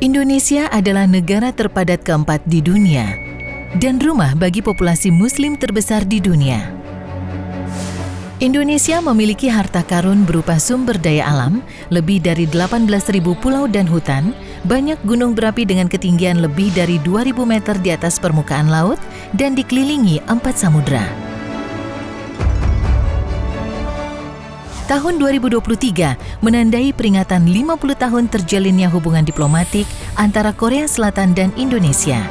Indonesia adalah negara terpadat keempat di dunia dan rumah bagi populasi Muslim terbesar di dunia. Indonesia memiliki harta karun berupa sumber daya alam, lebih dari 18.000 pulau dan hutan, banyak gunung berapi dengan ketinggian lebih dari 2.000 meter di atas permukaan laut, dan dikelilingi 4 samudra. Tahun 2023 menandai peringatan 50 tahun terjalinnya hubungan diplomatik antara Korea Selatan dan Indonesia.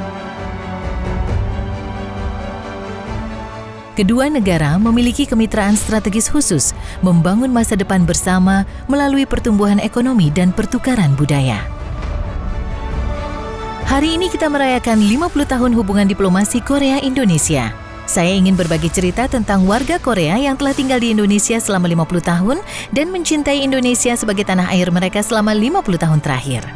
Kedua negara memiliki kemitraan strategis khusus, membangun masa depan bersama melalui pertumbuhan ekonomi dan pertukaran budaya. Hari ini kita merayakan 50 tahun hubungan diplomasi Korea-Indonesia. Saya ingin berbagi cerita tentang warga Korea yang telah tinggal di Indonesia selama 50 tahun dan mencintai Indonesia sebagai tanah air mereka selama 50 tahun terakhir.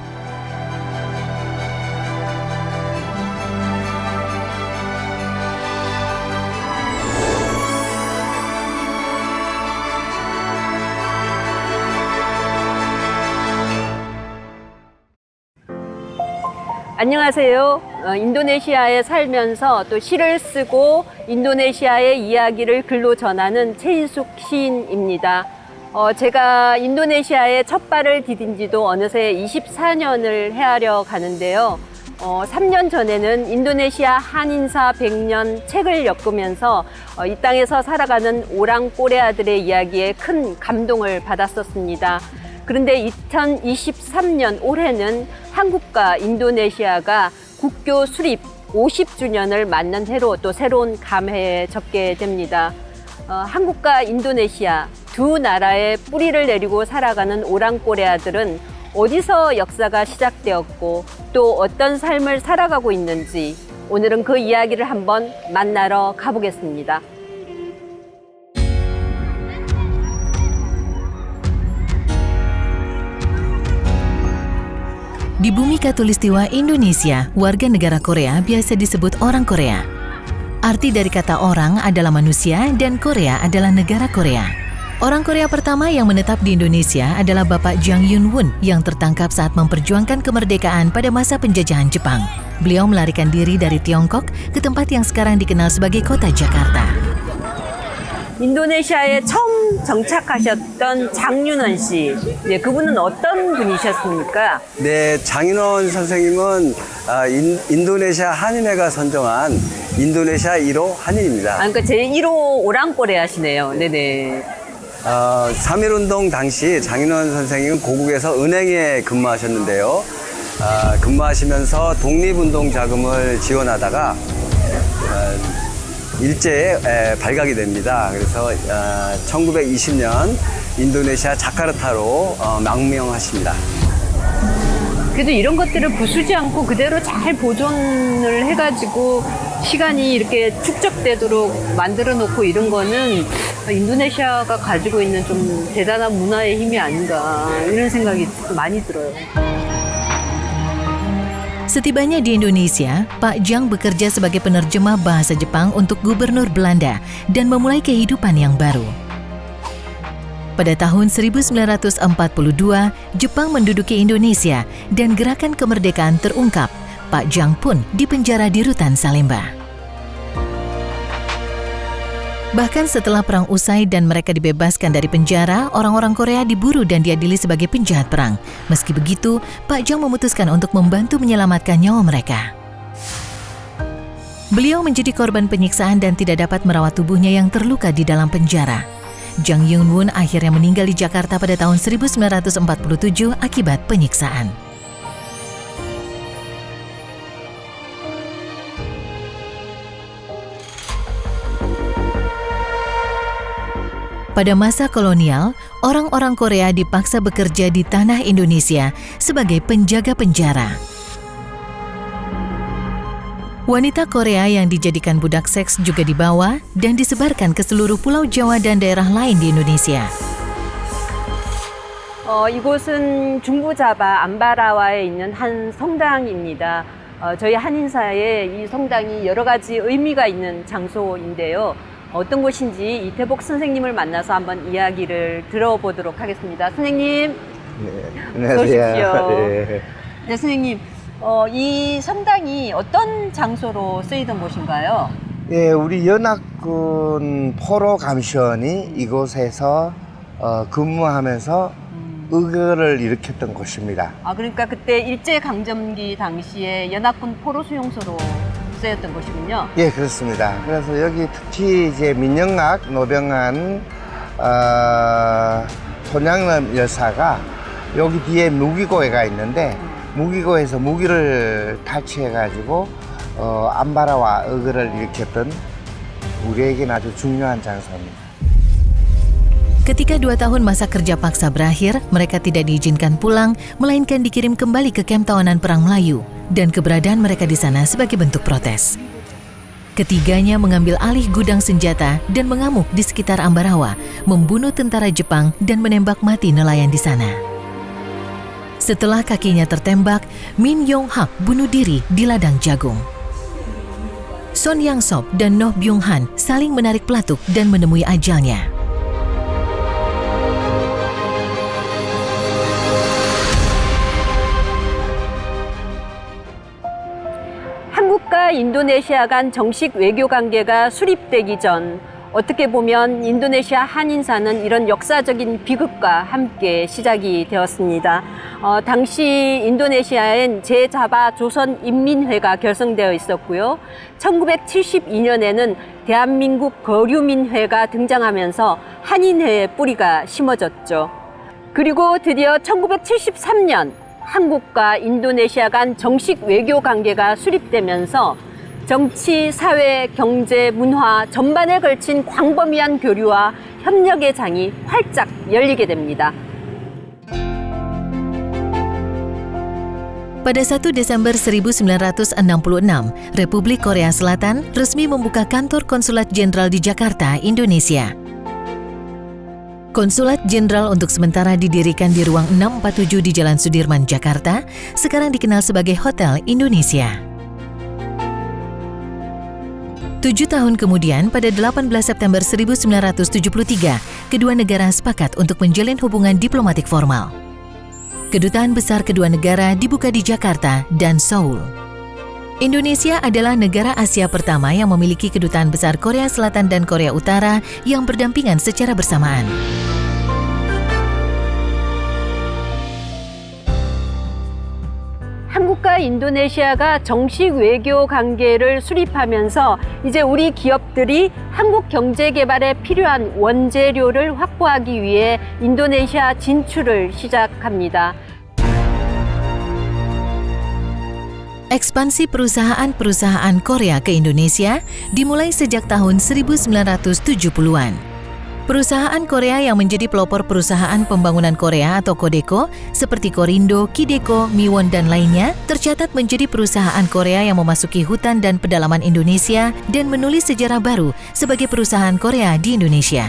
안녕하세요. 인도네시아에 살면서 또 시를 쓰고 인도네시아의 이야기를 글로 전하는 최인숙 시인입니다. 제가 인도네시아에 첫 발을 디딘 지도 어느새 24년을 헤아려 가는데요. 3년 전에는 인도네시아 한인사 100년 책을 엮으면서 이 땅에서 살아가는 오랑 꼬레아들의 이야기에 큰 감동을 받았었습니다. 그런데 2023년 올해는 한국과 인도네시아가 국교 수립 50주년을 맞는 해로 또 새로운 감회에 적게 됩니다. 한국과 인도네시아 두 나라의 뿌리를 내리고 살아가는 오랑꼬레아들은 어디서 역사가 시작되었고 또 어떤 삶을 살아가고 있는지 오늘은 그 이야기를 한번 만나러 가보겠습니다. Di bumi Khatulistiwa Indonesia, warga negara Korea biasa disebut orang Korea. Arti dari kata orang adalah manusia dan Korea adalah negara Korea. Orang Korea pertama yang menetap di Indonesia adalah Bapak Jang Yun-won yang tertangkap saat memperjuangkan kemerdekaan pada masa penjajahan Jepang. Beliau melarikan diri dari Tiongkok ke tempat yang sekarang dikenal sebagai kota Jakarta. 인도네시아에 처음 정착하셨던 장윤원 씨, 그분은 어떤 분이셨습니까? 네, 장윤원 선생님은 인도네시아 한인회가 선정한 인도네시아 1호 한인입니다. 그러니까 제1호 오랑꼬레아시네요. 네네. 3.1운동 당시 장윤원 선생님은 고국에서 은행에 근무하셨는데요. 근무하시면서 독립운동 자금을 지원하다가 일제에 발각이 됩니다. 그래서 1920년 인도네시아 자카르타로 망명하십니다. 그래도 이런 것들을 부수지 않고 그대로 잘 보존을 해가지고 시간이 이렇게 축적되도록 만들어 놓고 이런 거는 인도네시아가 가지고 있는 좀 대단한 문화의 힘이 아닌가 이런 생각이 많이 들어요. Setibanya di Indonesia, Pak Jang bekerja sebagai penerjemah bahasa Jepang untuk gubernur Belanda dan memulai kehidupan yang baru. Pada tahun 1942, Jepang menduduki Indonesia dan gerakan kemerdekaan terungkap. Pak Jang pun dipenjara di Rutan Salemba. Bahkan setelah perang usai dan mereka dibebaskan dari penjara, orang-orang Korea diburu dan diadili sebagai penjahat perang. Meski begitu, Pak Jang memutuskan untuk membantu menyelamatkan nyawa mereka. Beliau menjadi korban penyiksaan dan tidak dapat merawat tubuhnya yang terluka di dalam penjara. Jang Yun-won akhirnya meninggal di Jakarta pada tahun 1947 akibat penyiksaan. Pada masa kolonial, orang-orang Korea dipaksa bekerja di tanah Indonesia sebagai penjaga penjara. Wanita Korea yang dijadikan budak seks juga dibawa dan disebarkan ke seluruh pulau Jawa dan daerah lain di Indonesia. 이곳은 중부자바 암바라와에 있는 한 성당입니다. 저희 한인사에 이 성당이 여러 가지 의미가 있는 장소인데요. 어떤 곳인지 이태복 선생님을 만나서 한번 이야기를 들어보도록 하겠습니다. 선생님, 네, 안녕하세요. 어서 오십시오. 네. 네, 선생님, 이 성당이 어떤 장소로 쓰이던 곳인가요? 예, 우리 연합군 포로 감시원이 이곳에서 근무하면서 의거를 일으켰던 곳입니다. 아, 그러니까 그때 일제강점기 당시에 연합군 포로 수용소로 쓰였던 곳이군요. 예, 그렇습니다. 그래서 여기 특히 이제 민영학 노병한 손양람 여사가 여기 뒤에 무기고에가 있는데 무기고에서 무기를 탈취해가지고 안바라와 의거를 일으켰던 우리에게는 아주 중요한 장소입니다. Ketika 2 tahun masa kerja paksa berakhir, mereka tidak diizinkan pulang, melainkan dikirim kembali ke kamp tawanan Perang Melayu, dan keberadaan mereka di sana sebagai bentuk protes. Ketiganya mengambil alih gudang senjata dan mengamuk di sekitar Ambarawa, membunuh tentara Jepang dan menembak mati nelayan di sana. Setelah kakinya tertembak, Min Yong Hak bunuh diri di ladang jagung. Son Yang Sop dan Noh Byung Han saling menarik pelatuk dan menemui ajalnya. 한국과 인도네시아 간 정식 외교 관계가 수립되기 전 어떻게 보면 인도네시아 한인사는 이런 역사적인 비극과 함께 시작이 되었습니다. 당시 인도네시아엔 제자바 조선인민회가 결성되어 있었고요. 1972년에는 대한민국 거류민회가 등장하면서 한인회의 뿌리가 심어졌죠. 그리고 드디어 1973년 한국과 인도네시아 간 정식 외교 관계가 수립되면서 정치, 사회, 경제, 문화 전반에 걸친 광범위한 교류와 협력의 장이 활짝 열리게 됩니다. Pada 1 Desember 1966, Republik Korea Selatan resmi membuka kantor konsulat jenderal di Jakarta, Indonesia. Konsulat Jenderal untuk sementara didirikan di ruang 647 di Jalan Sudirman, Jakarta, sekarang dikenal sebagai Hotel Indonesia. 7 tahun kemudian, pada 18 September 1973, kedua negara sepakat untuk menjalin hubungan diplomatik formal. Kedutaan besar kedua negara dibuka di Jakarta dan Seoul. Indonesia adalah negara Asia pertama yang memiliki kedutaan besar Korea Selatan dan Korea Utara yang berdampingan secara bersamaan. 한국과 인도네시아가 정식 외교 관계를 수립하면서 이제 우리 기업들이 한국 경제 개발에 필요한 원재료를 확보하기 위해 인도네시아 진출을 시작합니다. Ekspansi perusahaan-perusahaan Korea ke Indonesia dimulai sejak tahun 1970-an. Perusahaan Korea yang menjadi pelopor perusahaan pembangunan Korea atau Kodeco seperti Korindo, Kideko, Miwon, dan lainnya tercatat menjadi perusahaan Korea yang memasuki hutan dan pedalaman Indonesia dan menulis sejarah baru sebagai perusahaan Korea di Indonesia.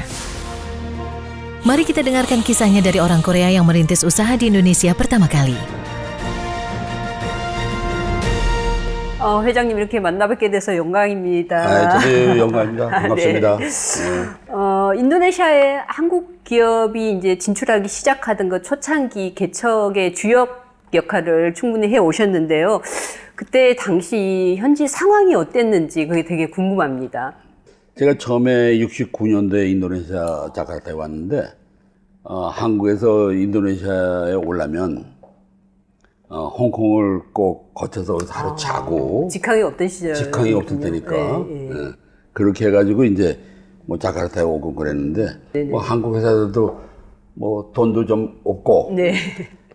Mari kita dengarkan kisahnya dari orang Korea yang merintis usaha di Indonesia pertama kali. 회장님 이렇게 만나뵙게 돼서 영광입니다. 저도 영광입니다. 반갑습니다. 네. 인도네시아에 한국 기업이 이제 진출하기 시작하던 그 초창기 개척의 주역 역할을 충분히 해 오셨는데요. 그때 당시 현지 상황이 어땠는지 그게 되게 궁금합니다. 제가 처음에 69년도에 인도네시아 자카르타에 왔는데 한국에서 인도네시아에 오려면 홍콩을 꼭 거쳐서 하루 자고 직항이 없던 시절 직항이 없을 때니까 네, 네. 그렇게 해가지고 이제 뭐 자카르타에 오고 그랬는데 뭐 한국 회사들도 뭐 돈도 좀 없고 네.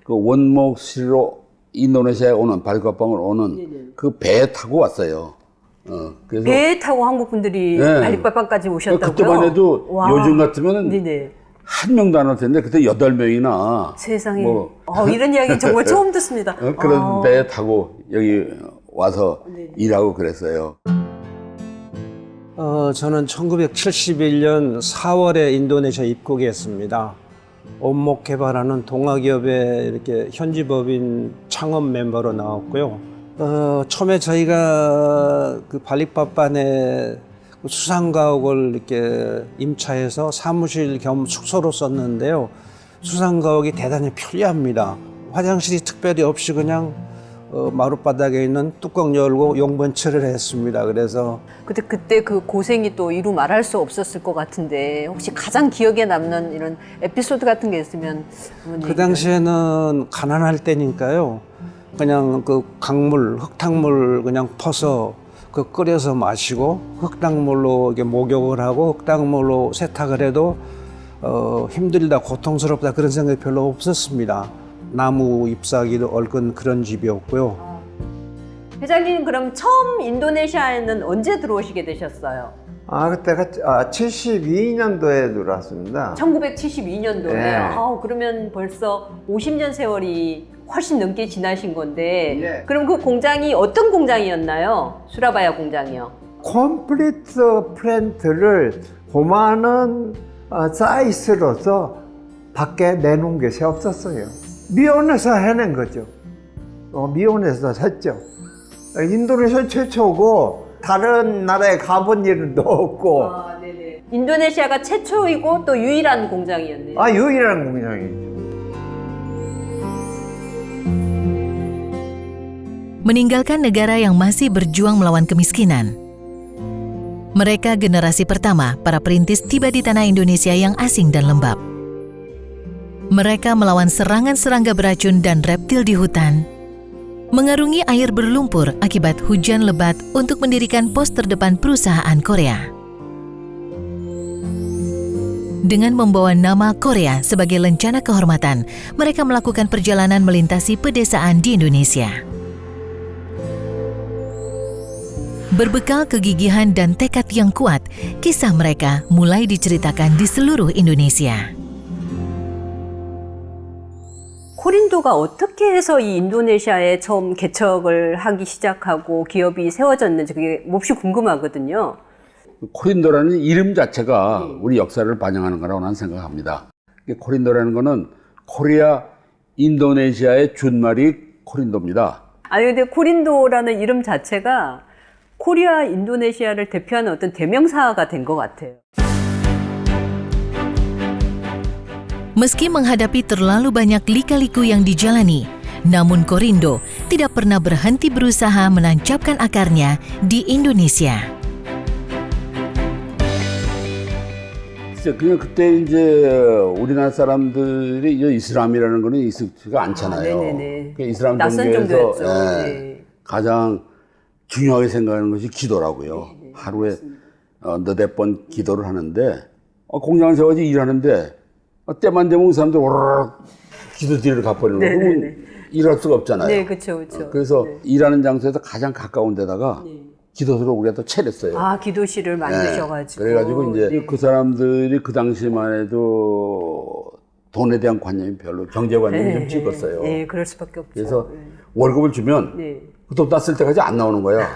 그 원목시로 인도네시아에 오는 바리카빵을 오는 그 배 타고 왔어요. 그래서 배 타고 한국 분들이 네. 바리빠빵까지 오셨다고요? 그때만 해도 와. 요즘 같으면은 네네. 한 명도 안 올 텐데 그때 8명이나 세상에. 뭐 이런 이야기 정말 처음 듣습니다. 그런 배 타고 여기 와서 일하고 그랬어요. 저는 1971년 4월에 인도네시아 입국했습니다. 원목 개발하는 동아기업의 이렇게 현지법인 창업 멤버로 나왔고요. 처음에 저희가 그 발릭바반에 수상가옥을 이렇게 임차해서 사무실 겸 숙소로 썼는데요. 수상가옥이 대단히 편리합니다. 화장실이 특별히 없이 그냥 마룻바닥에 있는 뚜껑 열고 용번치를 했습니다. 그래서 그때 그 고생이 또 이루 말할 수 없었을 것 같은데 혹시 가장 기억에 남는 이런 에피소드 같은 게 있으면 어머니 그 당시에는 가난할 때니까요. 그냥 그 강물, 흙탕물 그냥 퍼서 그 끓여서 마시고 흙탕물로 이렇게 목욕을 하고 흙탕물로 세탁을 해도 힘들다, 고통스럽다 그런 생각이 별로 없었습니다. 나무 잎사귀도 얽은 그런 집이었고요. 회장님 그럼 처음 인도네시아에는 언제 들어오시게 되셨어요? 그때가 72년도에 들어왔습니다. 1972년도에. 네. 그러면 벌써 50년 세월이 훨씬 넘게 지나신 건데 네. 그럼 그 공장이 어떤 공장이었나요? 수라바야 공장이요. 컴플리트 플랜트를 고만한 사이즈로서 밖에 내놓은 것이 없었어요. 미혼에서 해낸 거죠. 미혼에서 했죠. 인도네시아 최초고 다른 나라에 가본 일은 없고 네네. 인도네시아가 최초이고 또 유일한 공장이었네요. 유일한 공장이죠. Meninggalkan negara yang masih berjuang melawan kemiskinan. Mereka generasi pertama para perintis tiba di tanah Indonesia yang asing dan lembab. Mereka melawan serangan serangga beracun dan reptil di hutan, mengarungi air berlumpur akibat hujan lebat untuk mendirikan pos terdepan perusahaan Korea. Dengan membawa nama Korea sebagai lencana kehormatan, mereka melakukan perjalanan melintasi pedesaan di Indonesia. Berbekal kegigihan dan tekad yang kuat, kisah mereka mulai diceritakan di seluruh Indonesia. 코린도가 어떻게 해서 이 인도네시아에 처음 개척을 하기 시작하고 기업이 세워졌는지 그게 몹시 궁금하거든요. 코린도라는 이름 자체가 우리 역사를 반영하는 거라고 나는 생각합니다. 코린도라는 거는 코리아 인도네시아의 준말이 코린도입니다. 아니 근데 코린도라는 이름 자체가 코리아 인도네시아를 대표하는 어떤 대명사가 된 것 같아요. Meski menghadapi terlalu banyak lika-liku yang dijalani, namun Korindo tidak pernah berhenti berusaha menancapkan akarnya di Indonesia. 그냥 그때 이제 우리나라 사람들이 이슬람이라는 거는 익숙지가 않잖아요. 네네네. 이슬람 낯선 종교에서 종교였죠. 네. 가장 중요하게 생각하는 것이 기도라고요. 하루에 너댓 번 기도를 하는데 공장을 세워서 일하는데 때만 되면 그 사람들 오르르 기도드리러 가버리는 거고 그러면 일할 수가 없잖아요. 네, 그렇죠, 그렇죠. 그래서 네. 일하는 장소에서 가장 가까운 데다가 기도실을 우리가 또 차렸어요. 기도실을 만드셔가지고. 그래가지고 이제 그 사람들이 그 당시만 해도 돈에 대한 관념이 별로 경제관념이 좀 찍었어요. 네, 그럴 수밖에 없죠. 그래서 월급을 주면 돈 땄을 때까지 안 나오는 거야.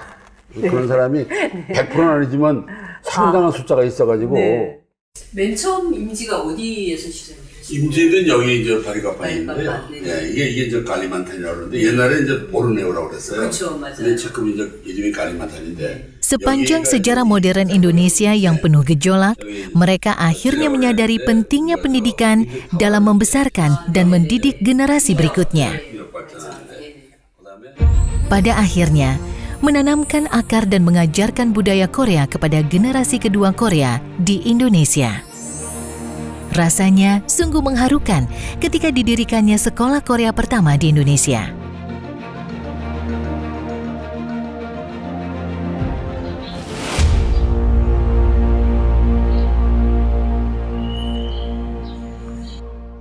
그런 사람이 100%는 아니지만 상당한 숫자가 있어가지고. 맨 처음 임지가 어디에서 시작했어요? 임지는 여기 이제 바리카판인데요. 바리카판, 이게 이제 갈리만탄이라고 그러는데 옛날에 이제 보르네오라고 그랬어요. 그렇죠, 맞아요. 근데 지금 이제 이름이 갈리만탄인데. Sepanjang sejarah modern Indonesia yang penuh gejolak, mereka akhirnya menyadari pentingnya pendidikan dalam membesarkan dan mendidik generasi berikutnya. Pada akhirnya, menanamkan akar dan mengajarkan budaya Korea kepada generasi kedua Korea di Indonesia. Rasanya sungguh mengharukan ketika didirikannya sekolah Korea pertama di Indonesia.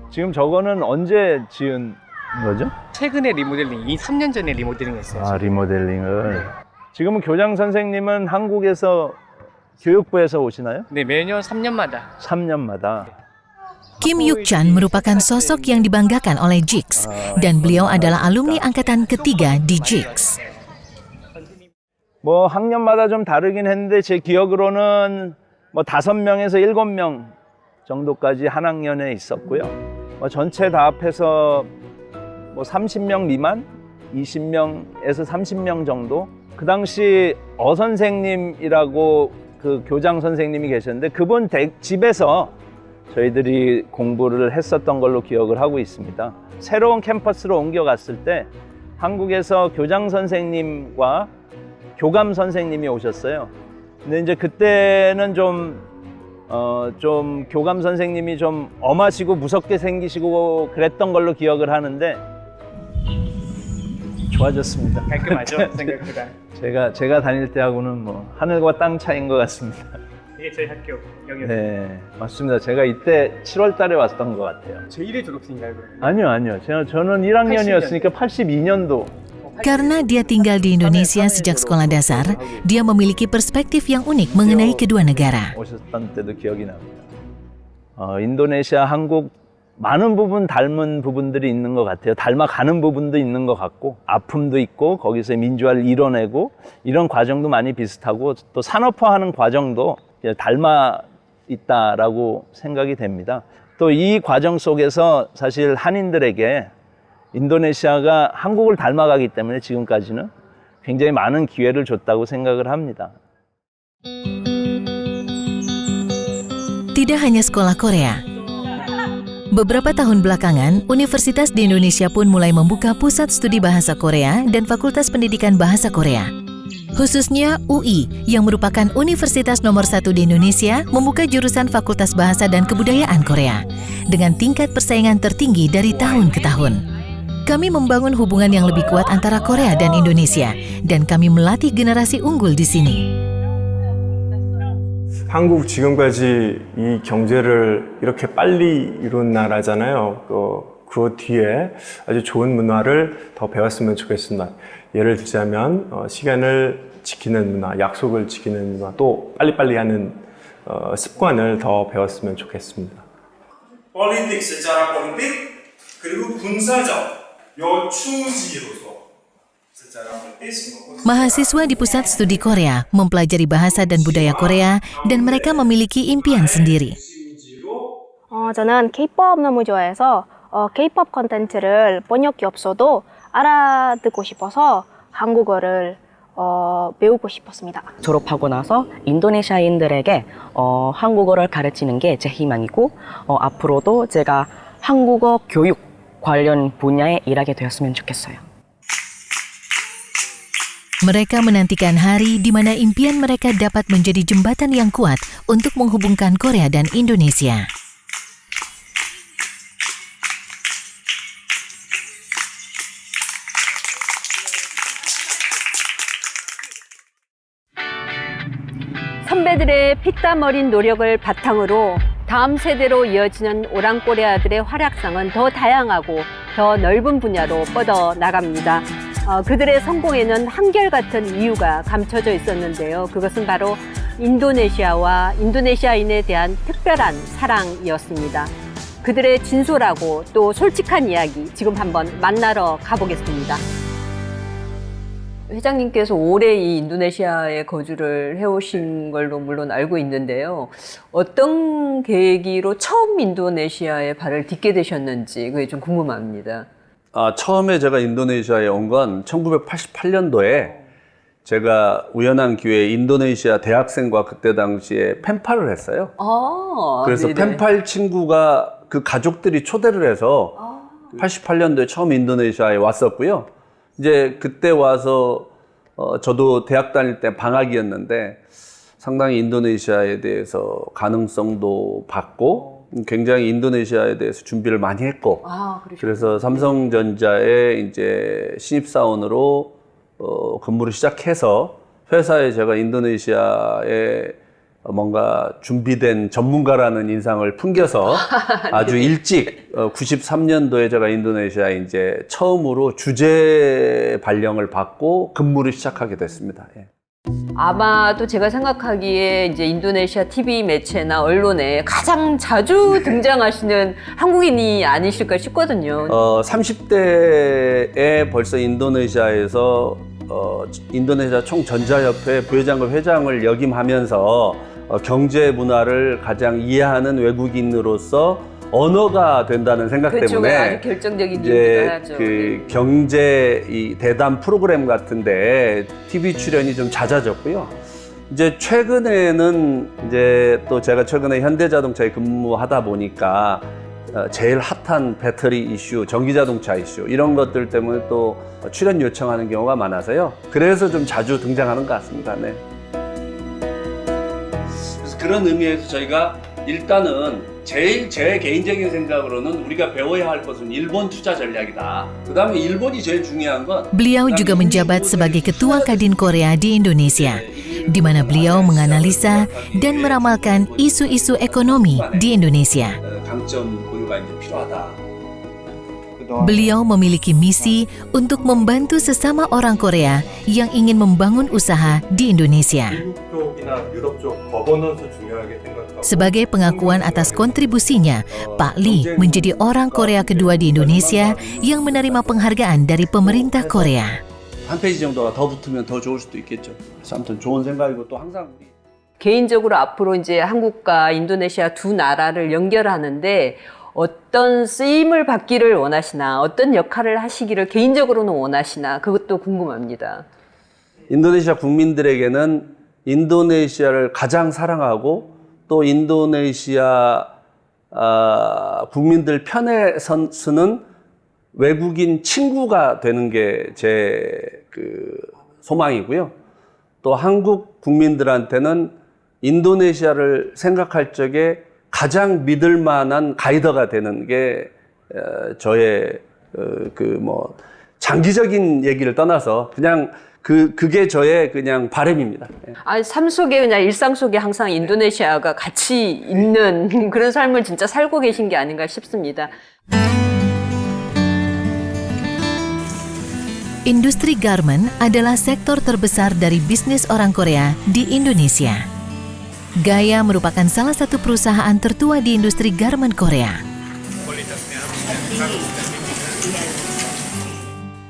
지금 저거는 언제 지은 거죠? 최근에 리모델링, 3년 전에 리모델링했어요. 리모델링을. 지금은 교장 선생님은 한국에서 교육부에서 오시나요? 네, 매년 3년마다. 3년마다. Kim Yuk-chan merupakan sosok yang dibanggakan oleh JIX dan beliau adalah alumni angkatan ketiga di JIX. 뭐 학년마다 좀 다르긴 했는데 제 기억으로는 뭐 5명에서 7명 정도까지 한 학년에 있었고요. 뭐 전체 다 합해서 뭐 30명 미만, 20명에서 30명 정도. 그 당시 선생님이라고 그 교장 선생님이 계셨는데 그분 집에서 저희들이 공부를 했었던 걸로 기억을 하고 있습니다. 새로운 캠퍼스로 옮겨갔을 때 한국에서 교장 선생님과 교감 선생님이 오셨어요. 근데 이제 그때는 좀 교감 선생님이 좀 엄하시고 무섭게 생기시고 그랬던 걸로 기억을 하는데 좋아졌습니다. 깔끔하죠? 생각보다. 제가 다닐 때하고는 뭐 하늘과 땅 차이인 것 같습니다. 이게 저희 학교 여기. 네, 맞습니다. 제가 이때 7월 달에 왔던 것 같아요. 제1회 졸업생인가요? 그러면? 아니요. 저는 1학년이었으니까 82년도. Karena dia tinggal di Indonesia sejak sekolah dasar, dia memiliki perspektif yang unik mengenai kedua negara. 오셨던 때도 기억이 납니다. 인도네시아, 한국 많은 부분 닮은 부분들이 있는 것 같아요. 닮아가는 부분도 있는 것 같고 아픔도 있고 거기서 민주화를 이뤄내고 이런 과정도 많이 비슷하고 또 산업화하는 과정도 닮아 있다라고 생각이 됩니다. 또 이 과정 속에서 사실 한인들에게 인도네시아가 한국을 닮아가기 때문에 지금까지는 굉장히 많은 기회를 줬다고 생각을 합니다. Tidak hanya sekolah Korea. Beberapa tahun belakangan, universitas di Indonesia pun mulai membuka pusat studi bahasa Korea dan fakultas pendidikan bahasa Korea. Khususnya UI, yang merupakan universitas nomor 1 di Indonesia, membuka jurusan Fakultas Bahasa dan Kebudayaan Korea dengan tingkat persaingan tertinggi dari tahun ke tahun. Kami membangun hubungan yang lebih kuat antara Korea dan Indonesia, dan kami melatih generasi unggul di sini. 한국 지금까지 이 경제를 이렇게 빨리 이룬 나라잖아요. 그 뒤에 아주 좋은 문화를 더 배웠으면 좋겠습니다. 예를 들자면 시간을 지키는 문화, 약속을 지키는 문화, 또 빨리빨리 하는 습관을 더 배웠으면 좋겠습니다. Politik secara politik 그리고 군사적 요추지로서 Mahasiswa di Pusat Studi Korea mempelajari bahasa dan budaya Korea dan mereka memiliki impian sendiri. 저는 K-pop 너무 좋아해서 K-pop 콘텐츠를 번역기 없어도 알아듣고 싶어서 한국어를 배우고 싶었습니다. 졸업하고 나서 인도네시아인들에게 한국어를 가르치는 게 제 희망이고 앞으로도 제가 한국어 교육 관련 분야에 일하게 되었으면 좋겠어요. Mereka menantikan hari di mana impian mereka dapat menjadi jembatan yang kuat untuk menghubungkan Korea dan Indonesia. 선배들의 피땀 어린 노력을 바탕으로 다음 세대로 이어지는 오랑코레아들의 활약상은 더 다양하고 더 넓은 분야로 뻗어 나갑니다. 그들의 성공에는 한결같은 이유가 감춰져 있었는데요. 그것은 바로 인도네시아와 인도네시아인에 대한 특별한 사랑이었습니다. 그들의 진솔하고 또 솔직한 이야기 지금 한번 만나러 가보겠습니다. 회장님께서 오래 이 인도네시아에 거주를 해오신 걸로 물론 알고 있는데요. 어떤 계기로 처음 인도네시아에 발을 딛게 되셨는지 그게 좀 궁금합니다. 처음에 제가 인도네시아에 온 건 1988년도에 제가 우연한 기회에 인도네시아 대학생과 그때 당시에 펜팔을 했어요. 그래서 네네. 펜팔 친구가 그 가족들이 초대를 해서 88년도에 처음 인도네시아에 왔었고요. 이제 그때 와서 저도 대학 다닐 때 방학이었는데 상당히 인도네시아에 대해서 가능성도 봤고 굉장히 인도네시아에 대해서 준비를 많이 했고 그래서 삼성전자에 이제 신입사원으로 근무를 시작해서 회사에 제가 인도네시아에 뭔가 준비된 전문가라는 인상을 풍겨서 아주 일찍 93년도에 제가 인도네시아에 이제 처음으로 주재 발령을 받고 근무를 시작하게 됐습니다. 예. 아마도 제가 생각하기에 이제 인도네시아 TV 매체나 언론에 가장 자주 등장하시는 한국인이 아니실까 싶거든요. 30대에 벌써 인도네시아에서 인도네시아 총전자협회 부회장과 회장을 역임하면서 경제 문화를 가장 이해하는 외국인으로서 언어가 된다는 생각 때문에 아주 결정적인 이제 이유기도 하죠. 그 경제 이 대담 프로그램 같은데 TV 출연이 좀 잦아졌고요. 이제 최근에는 이제 또 제가 최근에 현대자동차에 근무하다 보니까 제일 핫한 배터리 이슈, 전기자동차 이슈 이런 것들 때문에 또 출연 요청하는 경우가 많아서요. 그래서 좀 자주 등장하는 것 같습니다. 네. 그래서 그런 의미에서 저희가 일단은 제 개인적인 생각으로는 우리가 배워야 할 것은 일본 투자 전략이다. 그다음에 일본이 제일 중요한 건 Beliau juga menjabat sebagai Ketua Kadin Korea di Indonesia, di mana beliau menganalisa dan meramalkan isu-isu ekonomi di Indonesia. 강점 보유가 이제 필요하다. Beliau memiliki misi untuk membantu sesama orang Korea yang ingin membangun usaha di Indonesia. Sebagai pengakuan atas kontribusinya, Pak Lee menjadi orang Korea kedua di Indonesia yang menerima penghargaan dari pemerintah Korea. 한 페이지 정도가 더 붙으면 더 좋을 수도 있겠죠. 그래서 아무튼 좋은 생각이고 또 항상 개인적으로 앞으로 이제 한국과 인도네시아 두 나라를 연결하는데 어떤 쓰임을 받기를 원하시나, 어떤 역할을 하시기를 개인적으로는 원하시나, 그것도 궁금합니다. 인도네시아 국민들에게는 인도네시아를 가장 사랑하고 또 인도네시아 국민들 편에 서는 외국인 친구가 되는 게 제 소망이고요. 또 한국 국민들한테는 인도네시아를 생각할 적에 가장 믿을 만한 가이더가 되는 게 저의 장기적인 얘기를 떠나서 그냥 그게 저의 그냥 바람입니다. 아니, 삶 속에 그냥 일상 속에 항상 인도네시아가 같이 있는 그런 삶을 진짜 살고 계신 게 아닌가 싶습니다. Industri garment adalah sektor terbesar dari bisnis orang Korea di Indonesia. Gaya merupakan salah satu perusahaan tertua di industri garment Korea.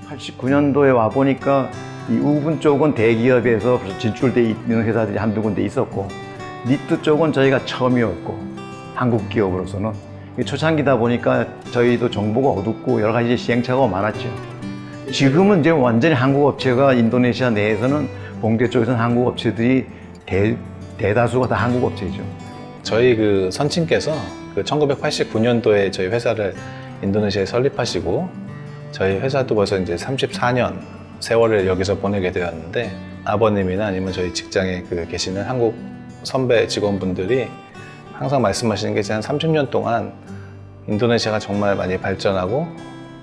89년도에 와 보니까 이 우분 쪽은 대기업에서 진출돼 있는 회사들이 한두 군데 있었고, 니트 쪽은 저희가 처음이었고, 한국 기업으로서는 초창기다 보니까 저희도 정보가 어둡고 여러 가지 시행착오가 많았죠. 지금은 이제 완전히 한국 업체가 인도네시아 내에서는 봉제 쪽에서는 한국 업체들이 대다수가 다 한국 업체죠. 저희 그 선친께서 1989년도에 저희 회사를 인도네시아에 설립하시고, 저희 회사도 벌써 이제 34년 세월을 여기서 보내게 되었는데, 아버님이나 아니면 저희 직장에 계시는 한국 선배 직원분들이 항상 말씀하시는 게 한 30년 동안 인도네시아가 정말 많이 발전하고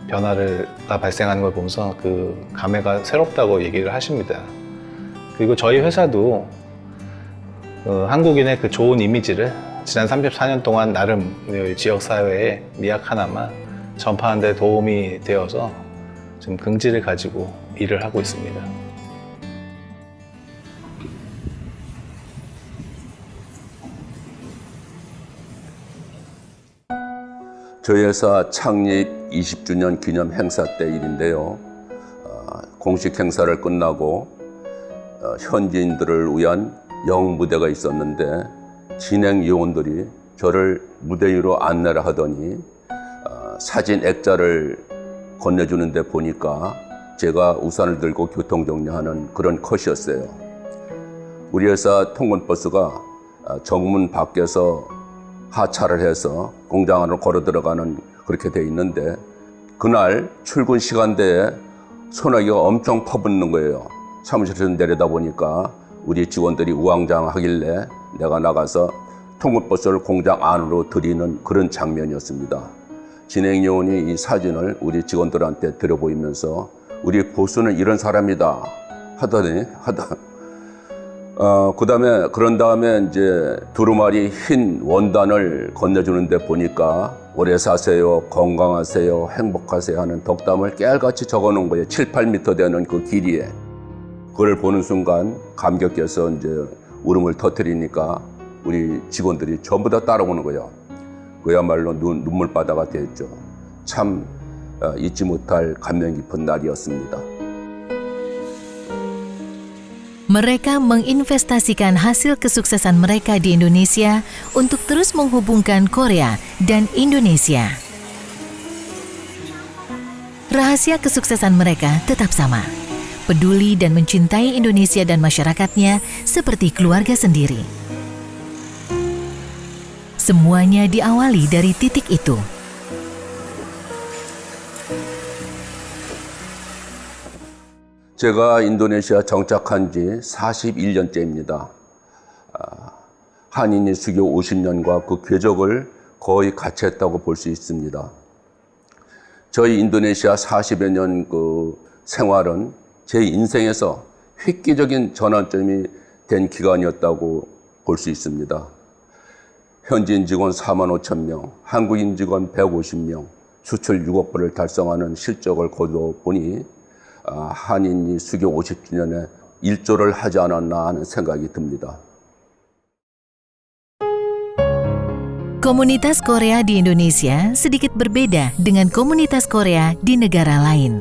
변화가 발생하는 걸 보면서 그 감회가 새롭다고 얘기를 하십니다. 그리고 저희 회사도 한국인의 그 좋은 이미지를 지난 34년 동안 나름 지역사회에 미약하나마 전파하는 데 도움이 되어서 좀 긍지를 가지고 일을 하고 있습니다. 저희 회사 창립 20주년 기념 행사 때 일인데요. 공식 행사를 끝나고 현지인들을 위한 영무대가 있었는데, 진행 요원들이 저를 무대 위로 안내를 하더니 사진 액자를 건네주는데 보니까 제가 우산을 들고 교통정리하는 그런 컷이었어요. 우리 회사 통근버스가 정문 밖에서 하차를 해서 공장 안으로 걸어 들어가는 그렇게 돼 있는데, 그날 출근 시간대에 소나기가 엄청 퍼붓는 거예요. 사무실에서 내려다 보니까 우리 직원들이 우왕좌왕하길래 내가 나가서 통근버스를 공장 안으로 들이는 그런 장면이었습니다. 진행 요원이 이 사진을 우리 직원들한테 들여보이면서 우리 보수는 이런 사람이다 그런 다음에 이제 두루마리 흰 원단을 건네주는데 보니까 오래 사세요, 건강하세요, 행복하세요 하는 덕담을 깨알같이 적어놓은 거예요. 7, 8m 되는 그 길이에. 그걸 보는 순간 감격해서 이제 울음을 터뜨리니까 우리 직원들이 전부 다 따라오는 거예요. 그야말로 눈물바다가 됐죠. 참 잊지 못할 감명 깊은 날이었습니다. Mereka menginvestasikan hasil kesuksesan mereka di Indonesia untuk terus menghubungkan Korea dan Indonesia. Rahasia kesuksesan mereka tetap sama, peduli dan mencintai Indonesia dan masyarakatnya seperti keluarga sendiri. Semuanya diawali dari titik itu, 제가 인도네시아 정착한 지 41년째입니다. 한인이 수교 50년과 그 궤적을 거의 같이 했다고 볼 수 있습니다. 저희 인도네시아 40여 년 그 생활은 제 인생에서 획기적인 전환점이 된 기간이었다고 볼 수 있습니다. 현지인 직원 4만 5천 명, 한국인 직원 150명, 수출 6억 불을 달성하는 실적을 거둬보니 한인이 수교 50주년에 일조를 하지 않았나 하는 생각이 듭니다. Komunitas Korea di Indonesia sedikit berbeda dengan komunitas Korea di negara lain.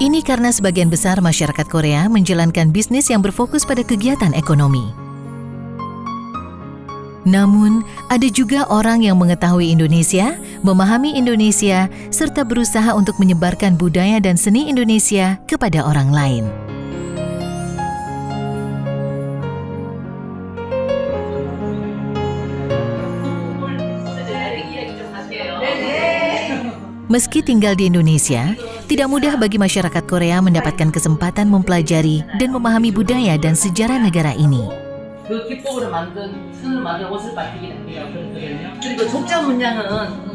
Ini karena sebagian besar masyarakat Korea menjalankan bisnis yang berfokus pada kegiatan ekonomi. Namun, ada juga orang yang mengetahui Indonesia, memahami Indonesia, serta berusaha untuk menyebarkan budaya dan seni Indonesia kepada orang lain. Meski tinggal di Indonesia, tidak mudah bagi masyarakat Korea mendapatkan kesempatan mempelajari dan memahami budaya dan sejarah negara ini.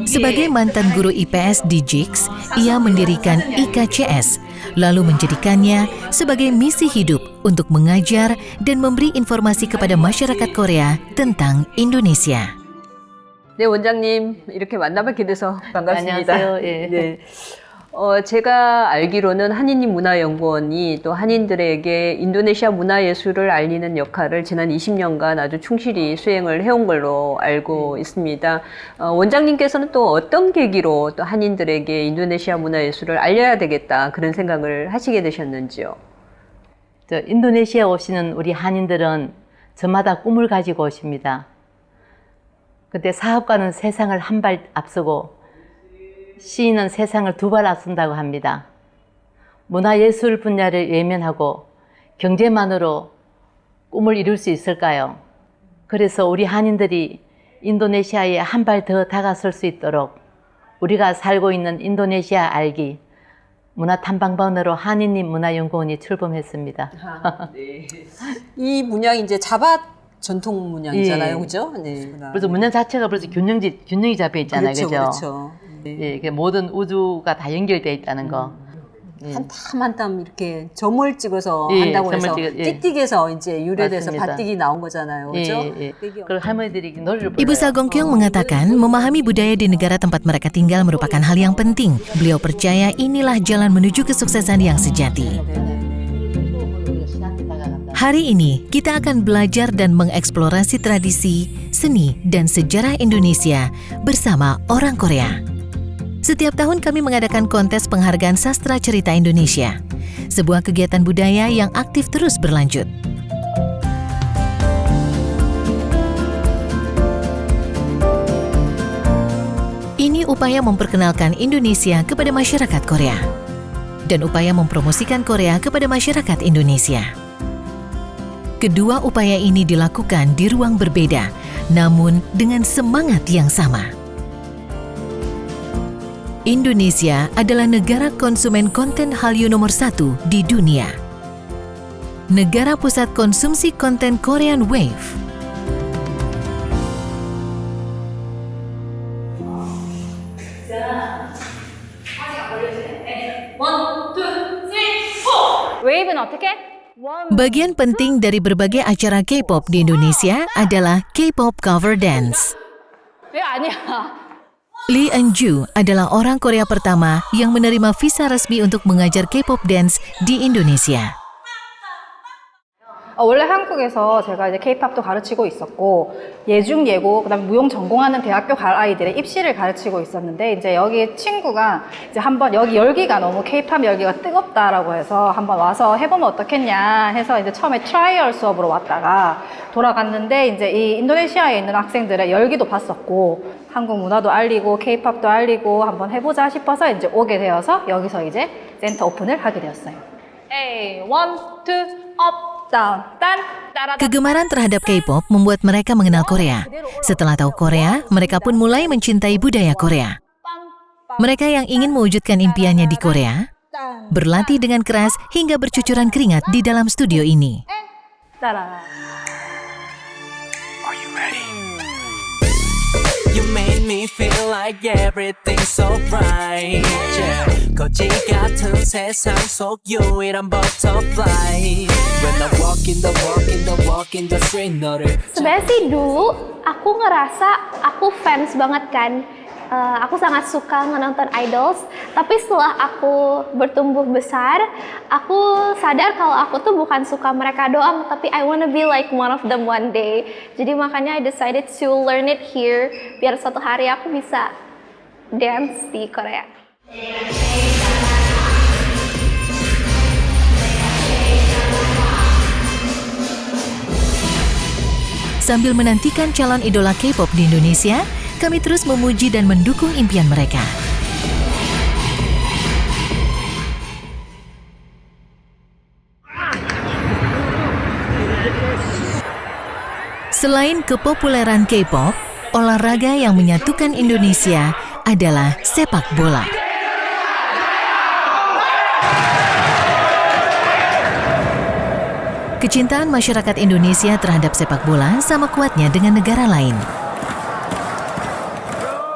Sebagai mantan guru IPS di JIX, ia mendirikan IKCS, lalu menjadikannya sebagai misi hidup untuk mengajar dan memberi informasi kepada masyarakat Korea tentang Indonesia. 네, 원장님 이렇게 만나뵙게 돼서 반갑습니다. 안녕하세요. 예. 네. 제가 알기로는 한인인 문화연구원이 또 한인들에게 인도네시아 문화예술을 알리는 역할을 지난 20년간 아주 충실히 수행을 해온 걸로 알고 있습니다. 원장님께서는 또 어떤 계기로 또 한인들에게 인도네시아 문화예술을 알려야 되겠다 그런 생각을 하시게 되셨는지요? 인도네시아 오시는 우리 한인들은 저마다 꿈을 가지고 오십니다. 근데 사업가는 세상을 한 발 앞서고 시인은 세상을 두 발 앞선다고 합니다. 문화예술 분야를 외면하고 경제만으로 꿈을 이룰 수 있을까요? 그래서 우리 한인들이 인도네시아에 한 발 더 다가설 수 있도록 우리가 살고 있는 인도네시아 알기 문화탐방반으로 한인인 문화연구원이 출범했습니다. 네. 이 문양이 이제 자바 전통 문양이잖아요, 예. 그죠? 네. 그래서 문양 자체가 벌써 균형이 잡혀 있잖아요, 그렇죠, 그죠? 그렇죠. 예, 모든 우주가 다 연결되어 있다는 거. 한 땀 한 땀 이렇게 점을 찍어서 예, 한다고 해서 점을 찍어, 예. 띡띡에서 이제 유래돼서 맞습니다. 바띠기 나온 거잖아요, 그죠? 그리고 할머니들이 노래를 Ibu Sagong Kyung mengatakan memahami budaya di negara tempat mereka tinggal merupakan hal yang penting. Beliau percaya inilah jalan menuju kesuksesan yang sejati. Hari ini, kita akan belajar dan mengeksplorasi tradisi, seni, dan sejarah Indonesia bersama orang Korea. Setiap tahun kami mengadakan kontes penghargaan sastra cerita Indonesia, sebuah kegiatan budaya yang aktif terus berlanjut. Ini upaya memperkenalkan Indonesia kepada masyarakat Korea, dan upaya mempromosikan Korea kepada masyarakat Indonesia. Kedua upaya ini dilakukan di ruang berbeda, namun dengan semangat yang sama. Indonesia adalah negara konsumen konten Hallyu nomor 1 di dunia. Negara pusat konsumsi konten Korean Wave. 웨이브는 어떻게? Bagian penting dari berbagai acara K-pop di Indonesia adalah K-pop cover dance. 왜 아니야? Lee Eun-ju adalah orang Korea pertama yang menerima visa resmi untuk mengajar K-pop dance di Indonesia. 원래 한국에서 제가 이제 K-팝도 가르치고 있었고 예중 예고 그다음에 무용 전공하는 대학교 갈 아이들의 입시를 가르치고 있었는데 이제 여기 친구가 이제 한번 여기 열기가 너무 K-팝 열기가 뜨겁다라고 해서 한번 와서 해보면 어떻겠냐 해서 이제 처음에 트라이얼 수업으로 왔다가 돌아갔는데 이제 이 인도네시아에 있는 학생들의 열기도 봤었고 한국 문화도 알리고 K-팝도 알리고 한번 해보자 싶어서 이제 오게 되어서 여기서 이제 센터 오픈을 하게 되었어요. A, 1, 2, up. Kegemaran terhadap K-pop membuat mereka mengenal Korea. Setelah tahu Korea, mereka pun mulai mencintai budaya Korea. Mereka yang ingin mewujudkan impiannya di Korea, berlatih dengan keras hingga bercucuran keringat di dalam studio ini. You made me feel like everything's so bright. Yeah. 거지 같은 세상 속 유일한 butterfly. When I walk in the street 너를. Sebenarnya sih dulu aku ngerasa aku fans banget kan. Aku sangat suka menonton idols, tapi setelah aku bertumbuh besar, aku sadar kalau aku tuh bukan suka mereka doang, tapi I wanna be like one of them one day. Jadi makanya I decided to learn it here, biar suatu hari aku bisa dance di Korea. Sambil menantikan calon idola K-pop di Indonesia, kami terus memuji dan mendukung impian mereka. Selain kepopuleran K-pop, olahraga yang menyatukan Indonesia adalah sepak bola. Kecintaan masyarakat Indonesia terhadap sepak bola sama kuatnya dengan negara lain.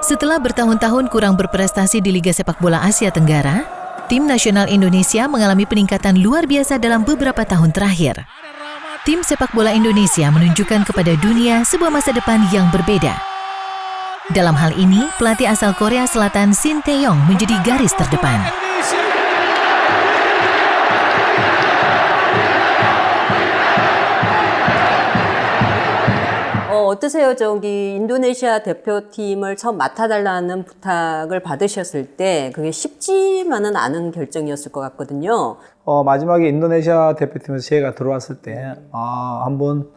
Setelah bertahun-tahun kurang berprestasi di Liga Sepak Bola Asia Tenggara, tim nasional Indonesia mengalami peningkatan luar biasa dalam beberapa tahun terakhir. Tim sepak bola Indonesia menunjukkan kepada dunia sebuah masa depan yang berbeda. Dalam hal ini, pelatih asal Korea Selatan Shin Tae-yong menjadi garis terdepan. 어떠세요? 저기 인도네시아 대표팀을 처음 맡아달라는 부탁을 받으셨을 때 그게 쉽지만은 않은 결정이었을 것 같거든요. 마지막에 인도네시아 대표팀에서 제가 들어왔을 때 한번